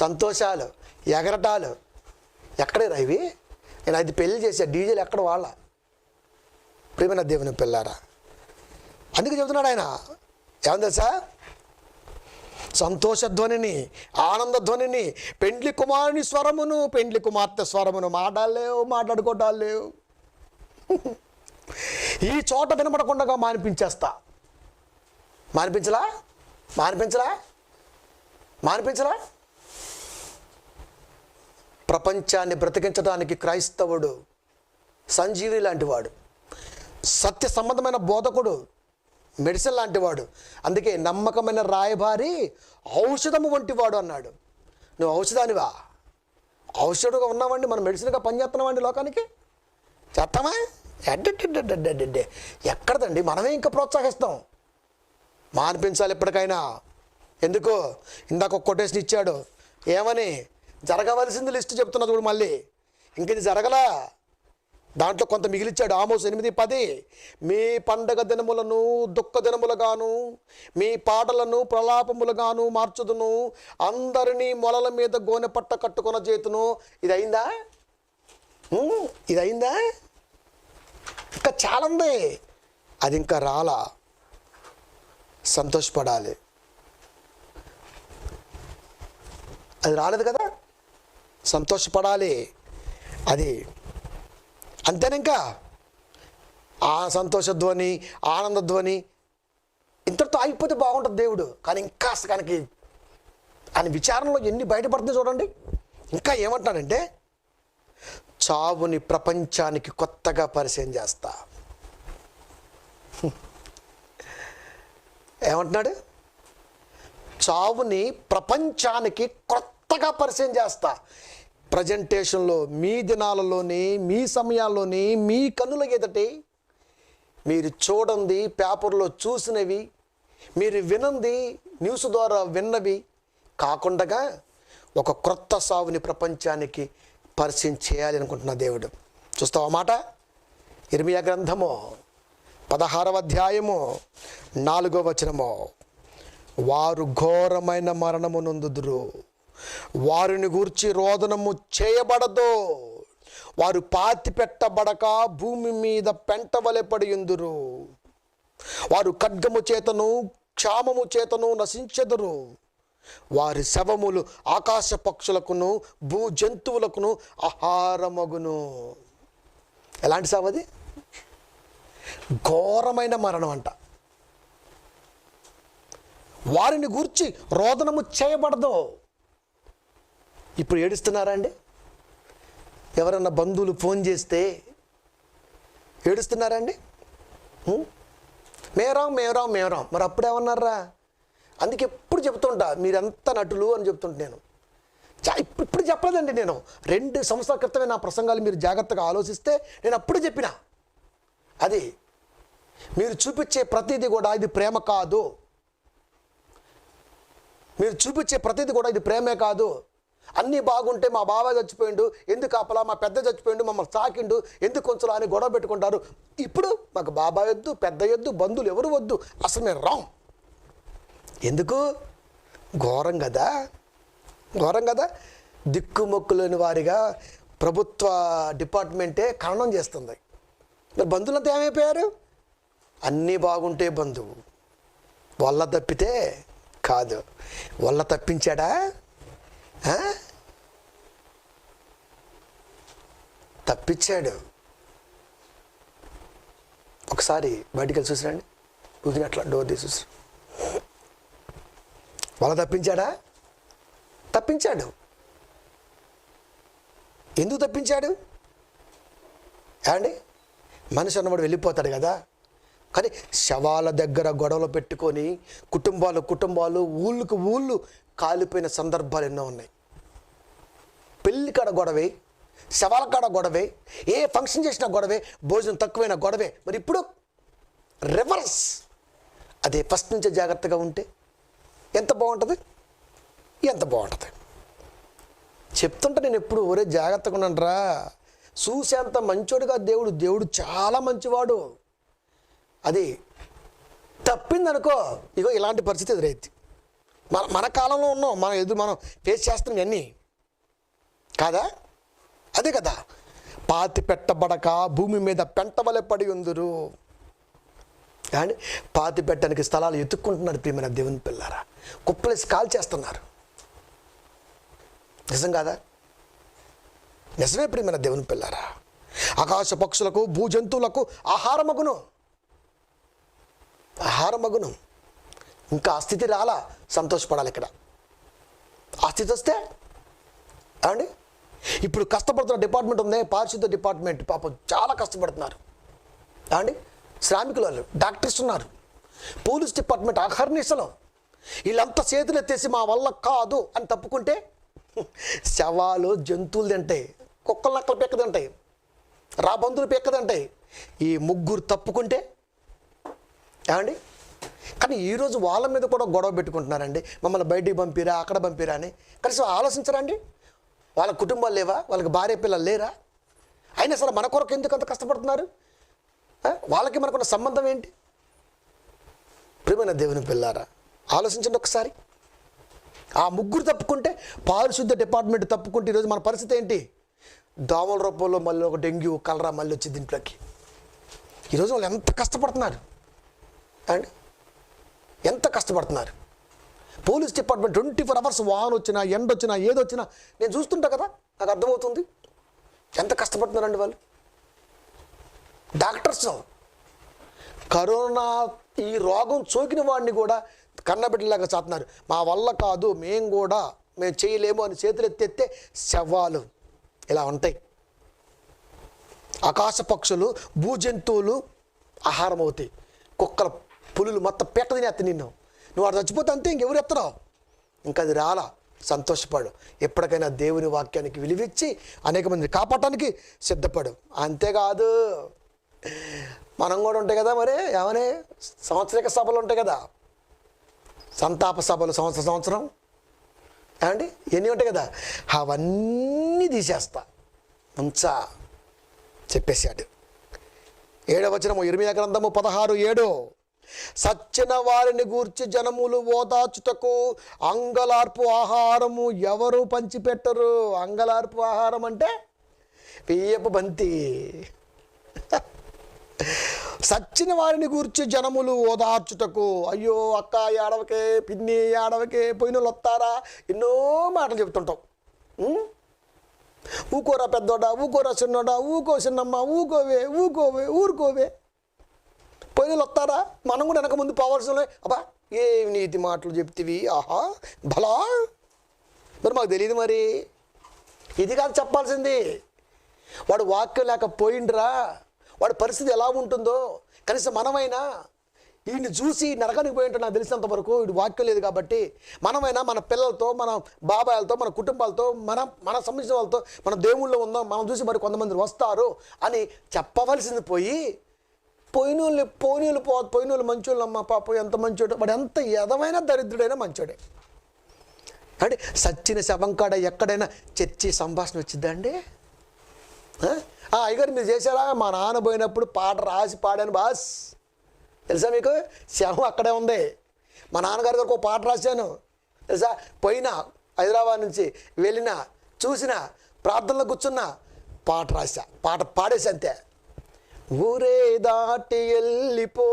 సంతోషాలు, ఎగరటాలు. ఎక్కడే రా ఇవి? నేను 5 పెళ్ళి చేశా, డీజేలు ఎక్కడ వాళ్ళ? ప్రియమైన దేవుని పిల్లారా, అందుకే చెబుతున్నాడు ఆయన. ఏమని తెలుసా? సంతోషధ్వనిని, ఆనందధ్వనిని, పెండ్లి కుమారుని స్వరమును, పెండ్లి కుమార్తె స్వరమును. మాట్లాడలేవు, మాట్లాడుకోవటాలు లేవు. ఈ చోట వినపడకుండా మానిపించేస్తా. మానిపించలా? మానిపించలా? మానిపించలా? ప్రపంచాన్ని బ్రతికించడానికి క్రైస్తవుడు సంజీవి లాంటివాడు, సత్య సంబంధమైన బోధకుడు, మెడిసిన్ లాంటివాడు. అందుకే నమ్మకమైన రాయబారి, ఔషధము వంటి వాడు అన్నాడు. నువ్వు ఔషధానివా? ఔషధంగా ఉన్నామండి, మనం మెడిసిన్గా పనిచేస్తున్నామండి లోకానికి. చేస్తామా? ఎక్కడదండి? మనమే ఇంకా ప్రోత్సహిస్తాం. మానిపించాలి ఎప్పటికైనా. ఎందుకో ఇందాక ఒక కొటేషన్ ఇచ్చాడు. ఏమని? జరగవలసింది లిస్టు చెప్తున్నా చూడు. మళ్ళీ ఇంక ఇది జరగలా. దాంట్లో కొంత మిగిలిచ్చాడు. ఆమోస్ 8:10. మీ పండగ దినములను దుఃఖ దినములుగాను, మీ పాటలను ప్రలాపములుగాను మార్చుదును, అందరినీ మొలల మీద గోనె పట్ట కట్టుకొన చేతును. ఇది అయిందా? ఇది అయిందా? ఇంకా చాలా ఉంది. అది ఇంకా రాలా. సంతోషపడాలి. అది రాలేదు కదా, సంతోషపడాలి. అది అంతేనా? ఇంకా ఆ సంతోషధ్వని, ఆనందధ్వని ఇంతటితో ఆగిపోతే బాగుంటుంది దేవుడు. కానీ ఇంకా కనుక ఆయన విచారణలో ఎన్ని బయటపడుతుంది చూడండి. ఇంకా ఏమంటానంటే, చావుని ప్రపంచానికి కొత్తగా పరిచయం చేస్తా. ఏమంటున్నాడు? చావుని ప్రపంచానికి కొత్తగా పరిచయం చేస్తా. ప్రజెంటేషన్లో, మీ దినాలలోని, మీ సమయాల్లోని, మీ కన్నుల ఎదుటి మీరు చూడండి, పేపర్లో చూసినవి, మీరు వినంది, న్యూస్ ద్వారా విన్నవి కాకుండా ఒక క్రొత్త సావుని ప్రపంచానికి పరిచయం చేయాలి అనుకుంటున్నా దేవుడు. చూస్తావా మాట? ఇర్మియా గ్రంథము 16వ అధ్యాయము 4వ వచనము. వారు ఘోరమైన మరణము నొందుదురు, వారిని గూర్చి రోదనము చేయబడదు, వారు పాతి పెట్టబడక భూమి మీద పెంటవలె పడియుందురు, వారు ఖడ్గము చేతను క్షామము చేతను నశించెదరు, వారి శవములు ఆకాశ పక్షులకును భూ జంతువులకును ఆహారమగును. ఎలాంటి సావది? ఘోరమైన మరణం అంట. వారిని గూర్చి రోదనము చేయబడదు. ఇప్పుడు ఏడుస్తున్నారా అండి? ఎవరన్నా బంధువులు ఫోన్ చేస్తే ఏడుస్తున్నారా అండి? మేరాం మేరాం మేరాం. మరి అప్పుడేమన్నారా? అందుకే ఎప్పుడు చెప్తుంటా, మీరెంత నటులు అని చెప్తుంటా నేను. ఇప్పుడు చెప్పలేదండి. నేను 2 సంవత్సరాల క్రితమే నా ప్రసంగాలు మీరు జాగ్రత్తగా ఆలోచిస్తే నేను అప్పుడు చెప్పిన. అది మీరు చూపించే ప్రతిదీ కూడా ఇది ప్రేమ కాదు. మీరు చూపించే ప్రతిదీ కూడా ఇది ప్రేమే కాదు. అన్నీ బాగుంటే మా బాబాయ్ చచ్చిపోయిండు, ఎందుకు ఆపలా, మా పెద్ద చచ్చిపోయిండు, మమ్మల్ని సాకిండు, ఎందుకు కొంచెం అని గొడవ పెట్టుకుంటారు. ఇప్పుడు మాకు బాబాయ్ వద్దు, పెద్ద వద్దు, బంధువులు ఎవరు వద్దు, అసలు నేను రాం. ఎందుకు? ఘోరం కదా, ఘోరం కదా. దిక్కుమొక్కులేని వారిగా ప్రభుత్వ డిపార్ట్మెంటే ఖననం చేస్తుంది. మరి బంధువులంతా ఏమైపోయారు? అన్నీ బాగుంటే బంధువు, వల్ల తప్పితే కాదు. వల్ల తప్పించాడా? తప్పించాడు. ఒకసారి బయటికి వెళ్ళి చూసిరండి, ఊదిన అట్లా డోర్ తీసి చూసి. వల్ల తప్పించాడా? తప్పించాడు. ఎందుకు తప్పించాడు? ఏమండి, మనిషి అన్నవాడు వెళ్ళిపోతాడు కదా, కానీ శవాల దగ్గర గొడవలు పెట్టుకొని కుటుంబాలు ఊళ్ళకు ఊళ్ళు కాలిపోయిన సందర్భాలు ఎన్నో ఉన్నాయి. పెళ్లి కాడ గొడవే, శవాల కాడ గొడవే, ఏ ఫంక్షన్ చేసినా గొడవే, భోజనం తక్కువైన గొడవే. మరి ఇప్పుడు రివర్స్. అదే ఫస్ట్ నుంచే జాగ్రత్తగా ఉంటే ఎంత బాగుంటుంది, ఎంత బాగుంటుంది. చెప్తుంటే నేను ఎప్పుడు ఒరే జాగ్రత్తగా ఉన్నానరా, చూసేంత మంచోడుగా దేవుడు చాలా మంచివాడు. అది తప్పిందనుకో, ఇగో ఇలాంటి పరిస్థితి ఎదురైంది. మన కాలంలో ఉన్నాం, మనం ఫేస్ చేస్తున్నాం ఇవన్నీ కాదా? అదే కదా, పాతి పెట్టబడక భూమి మీద పెంటవలె పడి ఉందురు. కానీ పాతి పెట్టడానికి స్థలాలు ఎత్తుక్కుంటున్నారు ప్రియమైన దేవుని పిల్లారా. కుప్పలేసి కాల్ చేస్తున్నారు. నిజం కాదా? నిజమే ప్రియమైన దేవుని పిల్లారా. ఆకాశ పక్షులకు భూజంతువులకు ఆహారమగును. ఇంకా ఆ స్థితి రాలా, సంతోషపడాలి. ఇక్కడ ఆ స్థితి వస్తే అండి, ఇప్పుడు కష్టపడుతున్న డిపార్ట్మెంట్ ఉంది, పారిశుద్ధ డిపార్ట్మెంట్. పాపం చాలా కష్టపడుతున్నారు అండి. శ్రామికులు వాళ్ళు, డాక్టర్స్ ఉన్నారు, పోలీస్ డిపార్ట్మెంట్ అహర్నిశలో. వీళ్ళంతా చేతులు ఎత్తేసి మా వల్ల కాదు అని తప్పుకుంటే శవాలు జంతువులు తింటాయి, కుక్కలు నక్కలు పెక్క తింటాయి, రాబందులు పెక్క తింటాయి. ఈ ముగ్గురు తప్పుకుంటే ఏమండి. కానీ ఈరోజు వాళ్ళ మీద కూడా గొడవ పెట్టుకుంటున్నారండి. మమ్మల్ని బయటికి పంపిరా, అక్కడ పంపిరా అని. కనీసం ఆలోచించరండి. వాళ్ళ కుటుంబాలు లేవా? వాళ్ళకి భార్య పిల్లలు లేరా? అయినా సరే మన కొరకు ఎందుకు అంత కష్టపడుతున్నారు? వాళ్ళకి మనకున్న సంబంధం ఏంటి? ప్రియమైన దేవుని పిల్లారా, ఆలోచించండి ఒకసారి. ఆ ముగ్గురు తప్పుకుంటే, పారిశుద్ధ డిపార్ట్మెంట్ తప్పుకుంటే ఈరోజు మన పరిస్థితి ఏంటి? దోమల రూపంలో మళ్ళీ ఒక డెంగ్యూ కలరా మళ్ళీ వచ్చింది ఇంట్లోకి. ఈరోజు వాళ్ళు ఎంత కష్టపడుతున్నారు అండి, ఎంత కష్టపడుతున్నారు. పోలీస్ డిపార్ట్మెంట్ 24 hours వాన వచ్చినా, ఎండ వచ్చినా, ఏదొచ్చినా నేను చూస్తుంటా కదా, నాకు అర్థమవుతుంది ఎంత కష్టపడుతున్నారండి వాళ్ళు. డాక్టర్స్ కరోనా ఈ రోగం సోకిన వాడిని కూడా కన్నబిడ్డలాగా చాతున్నారు. మా వల్ల కాదు, మేము చేయలేము అని చేతులు ఎత్తెత్తే శవాలు ఇలా ఉంటాయి. ఆకాశ పక్షులు భూజంతువులు ఆహారం అవుతాయి. కుక్కల పులులు మొత్తం పెట్ట తినేస్తాయి నిన్ను. నువ్వు అక్కడ చచ్చిపోతే అంతే, ఇంకెవరు ఎత్తరావు. ఇంకా అది రాలా, సంతోషపడు. ఎప్పటికైనా దేవుని వాక్యానికి విలువిచ్చి అనేక మందిని కాపాడటానికి సిద్ధపడు. అంతేకాదు, మనం కూడా ఉంటాయి కదా మరి, ఏమని సంవత్సరిక సభలు ఉంటాయి కదా, సంతాప సభలు సంవత్సరం ఏమండి, ఎన్ని ఉంటాయి కదా, అవన్నీ తీసేస్తా ఉంచా చెప్పేశాడు. 7వ వచనము, ఇర్మీయా గ్రంథము 16:7. సచ్చిన వారిని గూర్చి జనములు ఓదార్చుటకు అంగలార్పు ఆహారము ఎవరు పంచిపెట్టరు. అంగలార్పు ఆహారం అంటే బియ్యపు బంతి. సచ్చిన వారిని గూర్చి జనములు ఓదార్చుటకు, అయ్యో అక్క ఏడవకే, పిన్ని ఏడవకే, పోయిన వాళ్ళు వస్తారా, ఎన్నో మాటలు చెప్తుంటాం. ఊకోరా పెద్దోడా, ఊకోరా చిన్నోడా, ఊకో చిన్నమ్మ, ఊరుకోవే, పోయిన వాళ్ళు వస్తారా. మనం కూడా వెనక ముందు పోవాల్సిన, అబ్బా ఏమి నీతి మాటలు చెప్తివి, ఆహా భలా, మరి మాకు తెలియదు. మరి ఇది కాదు చెప్పాల్సింది. వాడు వాక్యం లేకపోయిండ్రా, వాడి పరిస్థితి ఎలా ఉంటుందో కనీసం మనమైనా వీడిని చూసి నరకానికి పోయి ఉంటాడు. నాకు తెలిసినంత వరకు వీడు వాక్యం లేదు కాబట్టి మనమైనా మన పిల్లలతో, మన బాబాయిలతో, మన కుటుంబాలతో, మన సంబంధించిన వాళ్ళతో మన దేవుళ్ళో ఉందాం, మనం చూసి మరి కొంతమంది వస్తారు అని చెప్పవలసింది పోయి పోయినోళ్ళు మంచోళ్ళు అమ్మ పాపం ఎంత మంచోడు, వాడు ఎంత ఎదమైన దరిద్రుడైనా మంచోడే. అంటే సచ్చిన శవం కాడ ఎక్కడైనా చర్చి సంభాషణ వచ్చిద్దా అండి? అయ్యగారు మీరు చేశారా? మా నాన్న పోయినప్పుడు పాట రాసి పాడాను బాస్, తెలుసా మీకు? శవం అక్కడే ఉంది. మా నాన్నగారి దగ్గర ఒక పాట రాశాను తెలుసా? పోయినా హైదరాబాద్ నుంచి వెళ్ళినా, చూసినా, ప్రార్థనలో కూర్చున్నా, పాట రాశా, పాట పాడేసి అంతే. ఊరే దాటి వెళ్ళిపోయేవాడికి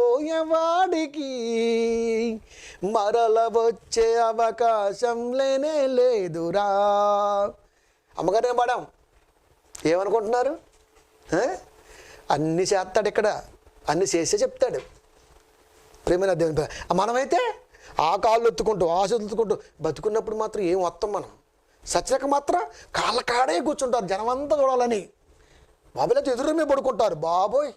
మరల వచ్చే అవకాశం లేనే లేదురా. అమ్మగారిని పాడాం. ఏమనుకుంటున్నారు? అన్నీ చేస్తాడు ఇక్కడ, అన్నీ చేసే చెప్తాడు. ప్రేమైన దేవుని మనమైతే ఆ కాళ్ళు ఎత్తుకుంటూ ఆశలు ఎత్తుకుంటూ బతుకున్నప్పుడు మాత్రం ఏం వస్తాం మనం. సచ్చినాక మాత్రం కాళ్ళ కాడే కూర్చుంటారు జనమంతా చూడాలని. బాబులైతే ఎదురుమే పడుకుంటారు. బాబోయ్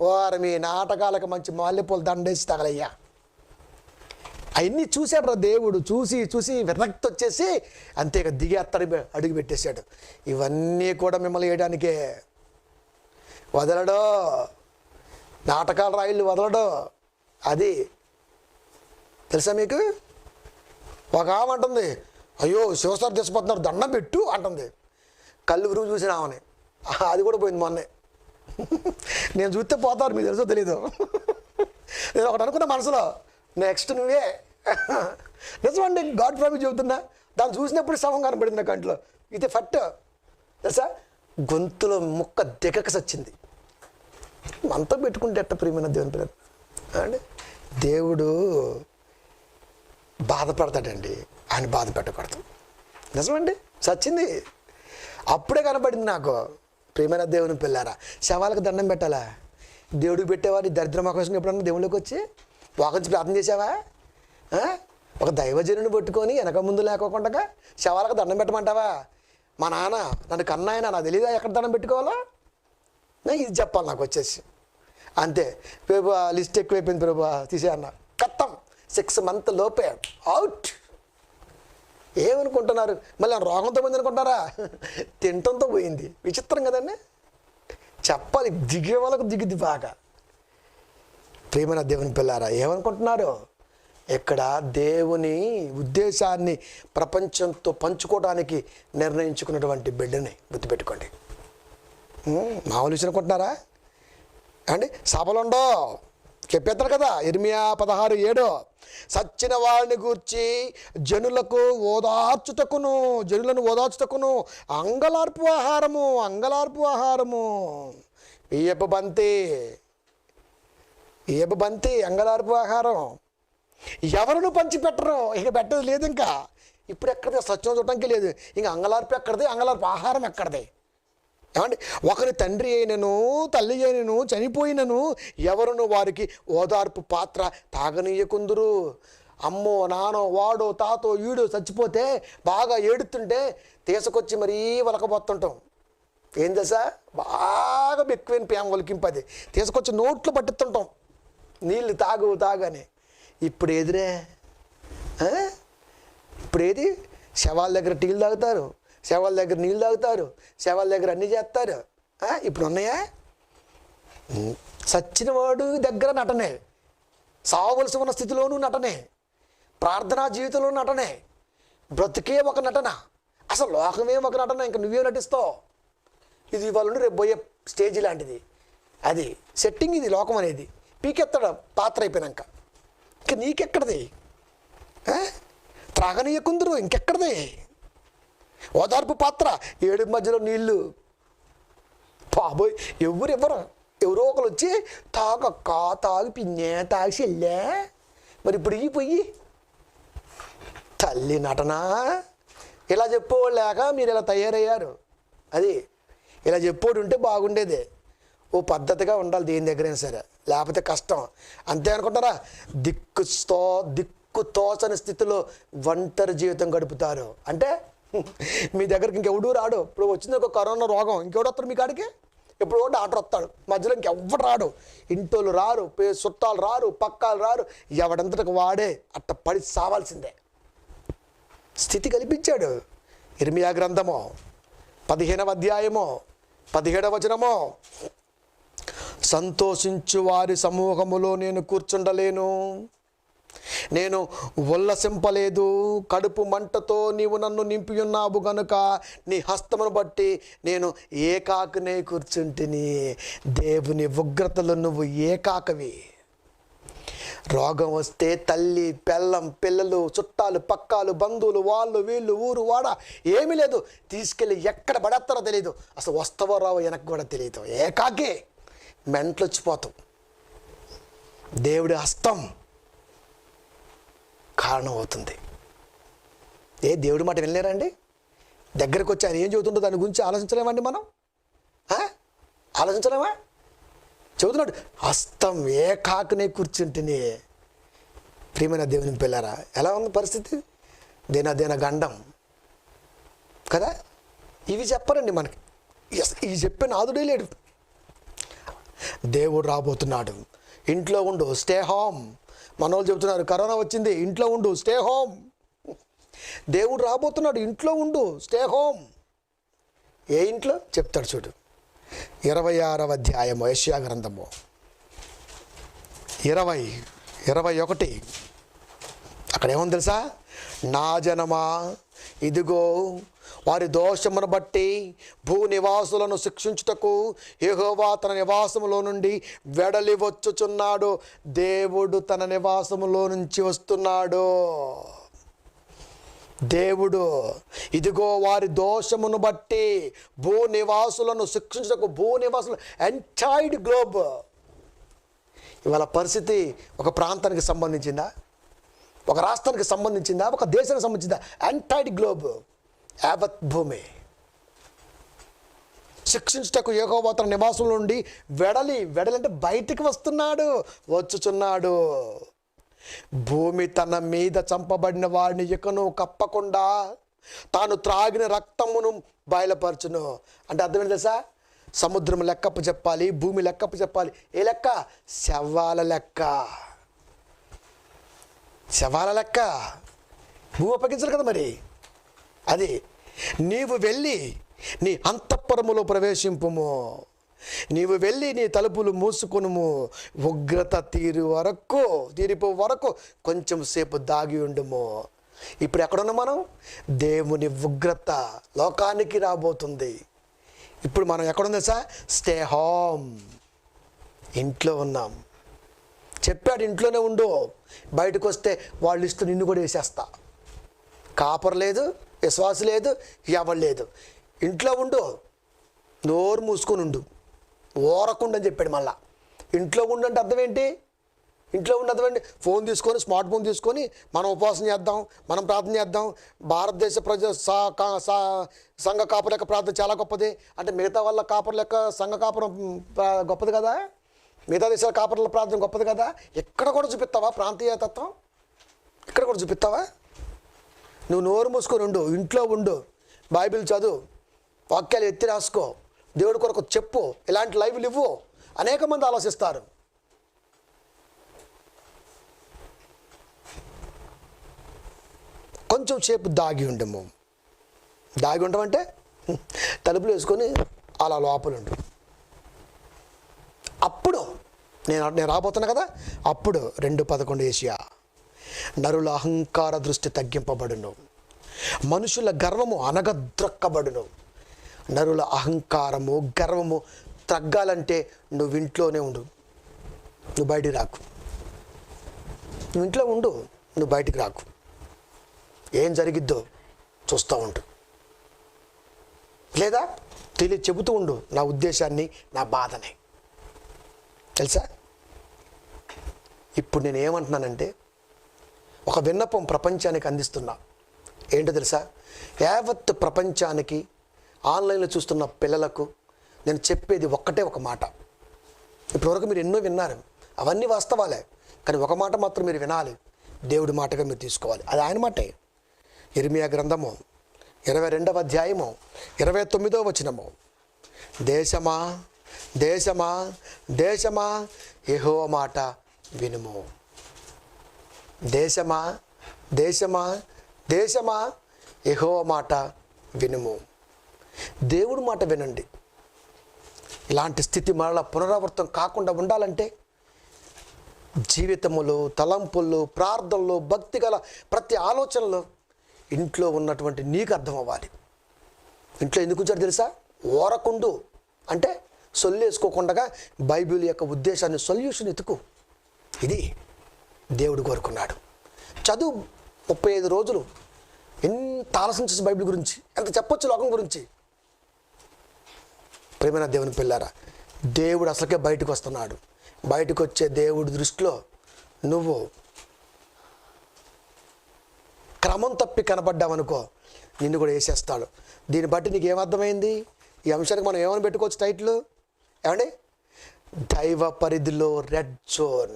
వారు మీ నాటకాలకు మంచి మల్లెపూలు దండేసి తగలయ్యా. అవన్నీ చూశాడు రా దేవుడు. చూసి విరక్తి వచ్చేసి అంతేగా దిగేస్తాడు, అడుగు పెట్టేశాడు. ఇవన్నీ కూడా మిమ్మల్ని వేయడానికే. వదలడో, నాటకాల రాయిళ్ళు వదలడో. అది తెలుసా మీకు? ఒక ఆమె అంటుంది, అయ్యో శివసారి తీసుకుపోతున్నారు దండం పెట్టు అంటుంది. కళ్ళు గురువు చూసిన ఆమెని. అది కూడా పోయింది మొన్నే. నేను చూస్తే పోతారు, మీకు తెలుసో తెలీదు. నేను ఒకటి అనుకున్న మనసులో, నెక్స్ట్ నువ్వే. నిజమండి, గాడ్ ప్రామిస్ చెబుతున్నా. దాన్ని చూసినప్పుడు శవం కనపడింది నా కంట్లో. ఇది ఫట్ తెలుసా? గొంతులో ముక్క దిగక సచ్చింది. అంతా పెట్టుకుంటే ఎట్ట ప్రియమైన దేవుని పిల్లలు అండి. దేవుడు బాధపడతాడండి, ఆయన బాధ పెట్టకూడదు. నిజమండి, సచ్చింది. అప్పుడే కనపడింది నాకు. ప్రియమైన దేవుని పిల్లారా, శవాలకు దండం పెట్టాలా? దేవుడికి పెట్టేవారు దరిద్రం అవకాశం ఎప్పుడన్నా దేవుళ్ళకి వచ్చి వాకించి ప్రార్థన చేసావా? ఒక దైవజనుని పట్టుకొని వెనక ముందు లేకోకుండా శవాలకు దండం పెట్టమంటావా? మా నాన్న నన్ను కన్నాయన నాకు తెలియదా ఎక్కడ దండం పెట్టుకోవాలో? ఇది చెప్పాలి నాకు వచ్చేసి. అంతే, ప్రభు లిస్ట్ ఎక్కువైపోయింది ప్రభు తీసే అన్న. కత్తం 6 months లోపే అవుట్. ఏమనుకుంటున్నారు? మళ్ళీ రోగంతో పోయింది అనుకుంటారా? తింటంతో పోయింది. విచిత్రం కదండి. చెప్పాలి, దిగే వాళ్ళకు దిగుద్ది బాగా. ప్రియమైన దేవుని పిల్లారా, ఏమనుకుంటున్నారు? ఇక్కడ దేవుని ఉద్దేశాన్ని ప్రపంచంతో పంచుకోవడానికి నిర్ణయించుకున్నటువంటి బిడ్డని గుర్తుపెట్టుకోండి. మామూలు విషయం అనుకుంటున్నారా అండి? సభలుండో చెప్పేస్తారు కదా, ఇర్మియా 16:7 సచ్చిన వారిని గూర్చి జనులను ఓదార్చుటకును అంగలార్పు ఆహారము బియ్యపు బంతి అంగలార్పు ఆహారం. ఎవరును పంచిపెట్టరు, ఇక పెట్టదు లేదు. ఇంకా ఇప్పుడు ఎక్కడిది సత్యం చూడటానికి లేదు. ఇంకా అంగలార్పు ఎక్కడిది, అంగలార్పు ఆహారం ఎక్కడిది? ఏమండి, ఒకరి తండ్రి అయినను తల్లి అయినను చనిపోయినను ఎవరును వారికి ఓదార్పు పాత్ర తాగనీయకుందురు. అమ్మో నానో వాడో తాతో ఈడో చచ్చిపోతే బాగా ఏడుతుంటే తీసుకొచ్చి మరీ వలకబోతుంటాం. ఏం తెలుసా? బాగా ఎక్కువైన ప్రేమ ఒలికింపది తీసుకొచ్చి నోట్లో పట్టిస్తుంటాం, నీళ్ళు తాగని. ఇప్పుడు ఎదురే, ఇప్పుడు ఏది? శవాల దగ్గర టీలు తాగుతారు, శవాల దగ్గర నీళ్ళు తాగుతారు, శవాల దగ్గర అన్నీ చేస్తారు. ఇప్పుడు ఉన్నాయా? సచ్చిన వాడు దగ్గర నటనే, సావవలసి ఉన్న స్థితిలోనూ నటనే, ప్రార్థనా జీవితంలో నటనే, బ్రతికే ఒక నటన, అసలు లోకమే ఒక నటన. ఇంక నువ్వే నటిస్తావు. ఇది ఇవాళ నుండి రేపు పోయే స్టేజ్ లాంటిది. అది సెట్టింగ్. ఇది లోకం అనేది పీకెత్తాడు పాత్ర అయిపోయినాక. ఇంక నీకెక్కడిది? త్రాగనీయకుందరు, ఇంకెక్కడిది? ఓదార్పు పాత్ర, ఏడు మధ్యలో నీళ్ళు. బాబోయ్, ఎవరో ఒకరు వచ్చి తాగక్క తాగి పిన్నే తాగి వెళ్ళా. మరి ఇప్పుడు ఈ పొయ్యి తల్లి నటన. ఇలా చెప్పేవాళ్ళు లేక మీరు ఇలా తయారయ్యారు. అది ఇలా చెప్పోడు ఉంటే బాగుండేదే. ఓ పద్ధతిగా ఉండాలి దేని దగ్గరైనా సరే, లేకపోతే కష్టం. అంతే అనుకుంటారా? దిక్కు తోచని స్థితిలో ఒంటరి జీవితం గడుపుతారు. అంటే మీ దగ్గరికి ఇంకెవడూ రాడు. ఇప్పుడు వచ్చింది ఒక కరోనా రోగం, ఇంకెవడు వస్తాడు మీ కాడికి? ఎప్పుడో డాక్టర్ వస్తాడు, మధ్యలో ఇంకెవ్వడు రాడు. ఇంటోళ్ళు రారు, చుట్టాలు రారు, పక్కాలు రారు. ఎవడంతటికి వాడే అట్ట పడి సావాల్సిందే స్థితి కల్పించాడు. ఇర్మియా గ్రంథము 15వ అధ్యాయము 17వ వచనము, సంతోషించు వారి సమూహములో నేను కూర్చుండలేను. నేను ఉల్లసింపలేదు. కడుపు మంటతో నీవు నన్ను నింపి ఉన్నావు గనుక నీ హస్తమును బట్టి నేను ఏకాకినే కూర్చుంటిని. దేవుని ఉగ్రతలో నువ్వు ఏకాకవి. రోగం వస్తే తల్లి, పెళ్ళం, పిల్లలు, చుట్టాలు, పక్కాలు, బంధువులు, వాళ్ళు వీళ్ళు, ఊరు వాడ ఏమీ లేదు. తీసుకెళ్ళి ఎక్కడ పడేస్తారో తెలియదు. అసలు వస్తావో రావో వెనక్కి కూడా తెలియదు. ఏకాకే మెంట్లొచ్చిపోతాం. దేవుడి హస్తం కారణం అవుతుంది. దేవుడి మాట వినలేరండి? దగ్గరికి వచ్చి ఆయన ఏం చెబుతుండో దాని గురించి ఆలోచించలేమండి మనం? ఆలోచించలేమా? చెబుతున్నాడు, హస్తం ఏకాకునే కూర్చుంటేనే. ప్రియమైన దేవుని పిల్లారా, ఎలా ఉంది పరిస్థితి? దేన గండం కదా. ఇవి చెప్పరండి మనకి. ఇవి చెప్పే నాదుడే లేడు. దేవుడు రాబోతున్నాడు, ఇంట్లో ఉండు, స్టే హోమ్. మనోళ్ళు చెబుతున్నారు కరోనా వచ్చింది, ఇంట్లో ఉండు, స్టే హోమ్. దేవుడు రాబోతున్నాడు, ఇంట్లో ఉండు, స్టే హోమ్. ఏ ఇంట్లో చెప్తాడు చూడు. 26వ అధ్యాయము యెషయా గ్రంథము 20:21 అక్కడ ఏముంది తెలుసా? నా జనమా, ఇదిగో వారి దోషమును బట్టి భూ నివాసులను శిక్షించుటకు యెహోవా తన నివాసములో నుండి వెడలి వచ్చుచున్నాడు. దేవుడు తన నివాసములో నుంచి వస్తున్నాడు. దేవుడు ఇదిగో వారి దోషమును బట్టి భూ నివాసులను శిక్షించుటకు. భూ నివాసులు ఎంటైర్డ్ గ్లోబ్. ఇవాళ పరిస్థితి ఒక ప్రాంతానికి సంబంధించిందా, ఒక రాష్ట్రానికి సంబంధించిందా, ఒక దేశానికి సంబంధించిందా? ఎంటైర్డ్ గ్లోబ్, యావత్ భూమి. శిక్షించుటకు యెహోవా తన నివాసంలో నుండి వెడలి అంటే బయటికి వచ్చుచున్నాడు. భూమి తన మీద చంపబడిన వాడిని ఇకను కప్పకుండా తాను త్రాగిన రక్తమును బయలుపరచును. అంటే అర్థమైంది తెలుసా? సముద్రం లెక్కప్పు చెప్పాలి, భూమి లెక్కప్పు చెప్పాలి. ఏ లెక్క? శవాల లెక్క. శవాల లెక్క. భూమి అప్పగించరు కదా మరి. అది నీవు వెళ్ళి నీ అంతఃపురములో ప్రవేశింపుము, నీవు వెళ్ళి నీ తలుపులు మూసుకొనుము, ఉగ్రత తీరిపో వరకు కొంచెం సేపు దాగి ఉండుము. ఇప్పుడు ఎక్కడున్నాం మనం? దేవుని ఉగ్రత లోకానికి రాబోతుంది. ఇప్పుడు మనం ఎక్కడుంది సార్? Stay home. ఇంట్లో ఉన్నాం. చెప్పాడు ఇంట్లోనే ఉండు, బయటకు వస్తే వాళ్ళు ఇస్తూ నిన్ను కూడా వేసేస్తా. కాపర్ లేదు, విశ్వాసం లేదు, ఎవరు లేదు. ఇంట్లో ఉండు, నోరు మూసుకొని ఉండు, ఓరకుండని చెప్పాడు. మళ్ళా ఇంట్లో ఉండు అంటే అర్థం ఏంటి? ఇంట్లో ఉండి అర్థం ఏంటి? ఫోన్ తీసుకొని, స్మార్ట్ ఫోన్ తీసుకొని మనం ఉపవాసం చేద్దాం, మనం ప్రార్థన చేద్దాం. భారతదేశ సంఘ కాపుర లెక్క ప్రార్థన చాలా గొప్పది అంటే మిగతా వాళ్ళ కాపుర లెక్క సంఘ కాపురం గొప్పది కదా, మిగతా దేశాల కాపురల ప్రార్థన గొప్పది కదా. ఎక్కడ కూడా చూపిస్తావా ప్రాంతీయ తత్వం? ఇక్కడ కూడా చూపిస్తావా? నువ్వు నోరు మూసుకొని ఉండు, ఇంట్లో ఉండు, బైబిల్ చదువు, వాక్యాలు ఎత్తి రాసుకో, దేవుడి కొరకు చెప్పు, ఇలాంటి లైవ్లు ఇవ్వు. అనేక మంది ఆలోచిస్తారు. కొంచెం సేపు దాగి ఉండము. దాగి ఉండమంటే తలుపులు వేసుకొని అలా లోపల ఉండు. అప్పుడు నేను రాబోతున్నా కదా, అప్పుడు 2:11 యెషయా, నరుల అహంకార దృష్టి తగ్గింపబడును, మనుషుల గర్వము అనగద్రొక్కబడును. నరుల అహంకారము, గర్వము తగ్గాలంటే నువ్వు ఇంట్లోనే ఉండు, నువ్వు బయటికి రాకు. నువ్వు ఇంట్లో ఉండు, నువ్వు బయటికి రాకు. ఏం జరిగిద్దో చూస్తూ ఉండు, లేదా చెబుతూ ఉండు నా ఉద్దేశాన్ని, నా బాధని. తెలుసా? ఇప్పుడు నేను ఏమంటున్నానంటే ఒక విన్నపం ప్రపంచానికి అందిస్తున్నా. ఏంటో తెలుసా? యావత్ ప్రపంచానికి, ఆన్లైన్లో చూస్తున్న పిల్లలకు నేను చెప్పేది ఒక్కటే ఒక మాట. ఇప్పటివరకు మీరు ఎన్నో విన్నారు, అవన్నీ వాస్తవాలే. కానీ ఒక మాట మాత్రం మీరు వినాలి, దేవుడి మాటగా మీరు తీసుకోవాలి. అది ఆయన మాటే. ఇర్మియా గ్రంథము 22వ అధ్యాయము 29వ వచనము, దేశమా దేశమా దేశమా యెహోవా మాట వినుము. దేశమా దేశమా దేశమా యెహోవా మాట వినుము. దేవుడి మాట వినండి. ఇలాంటి స్థితి మరలా పునరావృతం కాకుండా ఉండాలంటే జీవితములో, తలంపుల్లో, ప్రార్థనలో, భక్తి గల ప్రతి ఆలోచనలో ఇంట్లో ఉన్నటువంటి నీకు అర్థం అవ్వాలి. ఇంట్లో ఎందుకు ఉంచాడు తెలుసా? ఓరకుండు అంటే సొల్లేసుకోకుండా బైబిల్ యొక్క ఉద్దేశాన్ని, సొల్యూషన్ ఎతుకు. ఇది దేవుడు కోరుకున్నాడు. చదువు 35 రోజులు. ఎంత ఆలోచించేసి బైబిల్ గురించి, ఎంత చెప్పొచ్చు లోకం గురించి. ప్రేమైన దేవుని పిల్లారా, దేవుడు అసలుకే బయటకు వస్తున్నాడు. బయటకు వచ్చే దేవుడి దృష్టిలో నువ్వు క్రమం తప్పి కనబడ్డావనుకో, నిన్ను కూడా వేసేస్తాడు. దీన్ని బట్టి నీకు ఏమర్థమైంది? ఈ అంశానికి మనం ఏమని పెట్టుకోవచ్చు టైటిల్? ఏమండి? దైవ పరిధిలో రెడ్ జోన్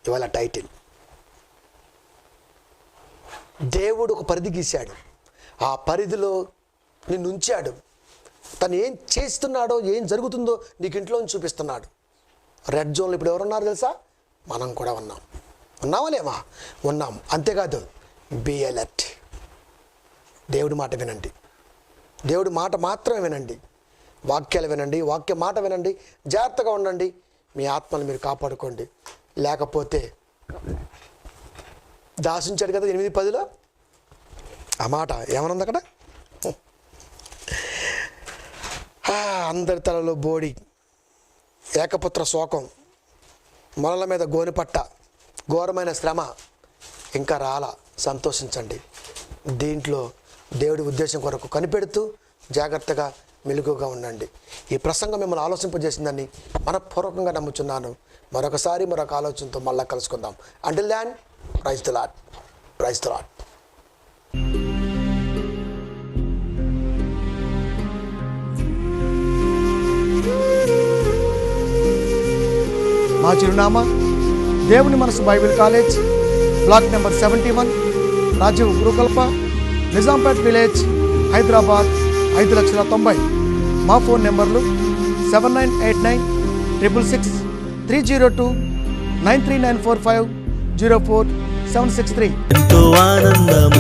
ఇవాళ టైటిల్. దేవుడు ఒక పరిధి గీశాడు, ఆ పరిధిలో నిన్ను ఉంచాడు. తను ఏం చేస్తున్నాడో, ఏం జరుగుతుందో నీకు ఇంట్లో నుంచి చూపిస్తున్నాడు. రెడ్ జోన్లో ఇప్పుడు ఎవరున్నారు తెలుసా? మనం కూడా ఉన్నాం. ఉన్నామా లేమా? ఉన్నాం. అంతేకాదు, బీ అలర్ట్. దేవుడి మాట వినండి. దేవుడి మాట మాత్రమే వినండి. వాక్యాలు వినండి, వాక్య మాట వినండి. జాగ్రత్తగా ఉండండి. మీ ఆత్మను మీరు కాపాడుకోండి. లేకపోతే దాసించాడు కదా 8:10లో ఆ మాట ఏమనుంది అక్కడ? అందరి తలలో బోడి, ఏకపుత్ర శోకం, మొలల మీద గోనిపట్ట, ఘోరమైన శ్రమ ఇంకా రాలా. సంతోషించండి. దీంట్లో దేవుడి ఉద్దేశం కొరకు కనిపెడుతూ జాగ్రత్తగా మెలుగుగా ఉండండి. ఈ ప్రసంగం మిమ్మల్ని ఆలోచింపజేసిందని మనపూర్వకంగా నమ్ముచున్నాను. మరొకసారి మరొక ఆలోచనతో మళ్ళా కలుసుకుందాం. Until then, praise the lord. Praise the lord. మా చిరునామా దేవుని మనసు Bible college, block number 71, Rajiv Gurukalpa, Nizampet village, Hyderabad 5,90,000. మా ఫోన్ నెంబర్లు 7989666302, 9394504763. ఎంతో ఆనందం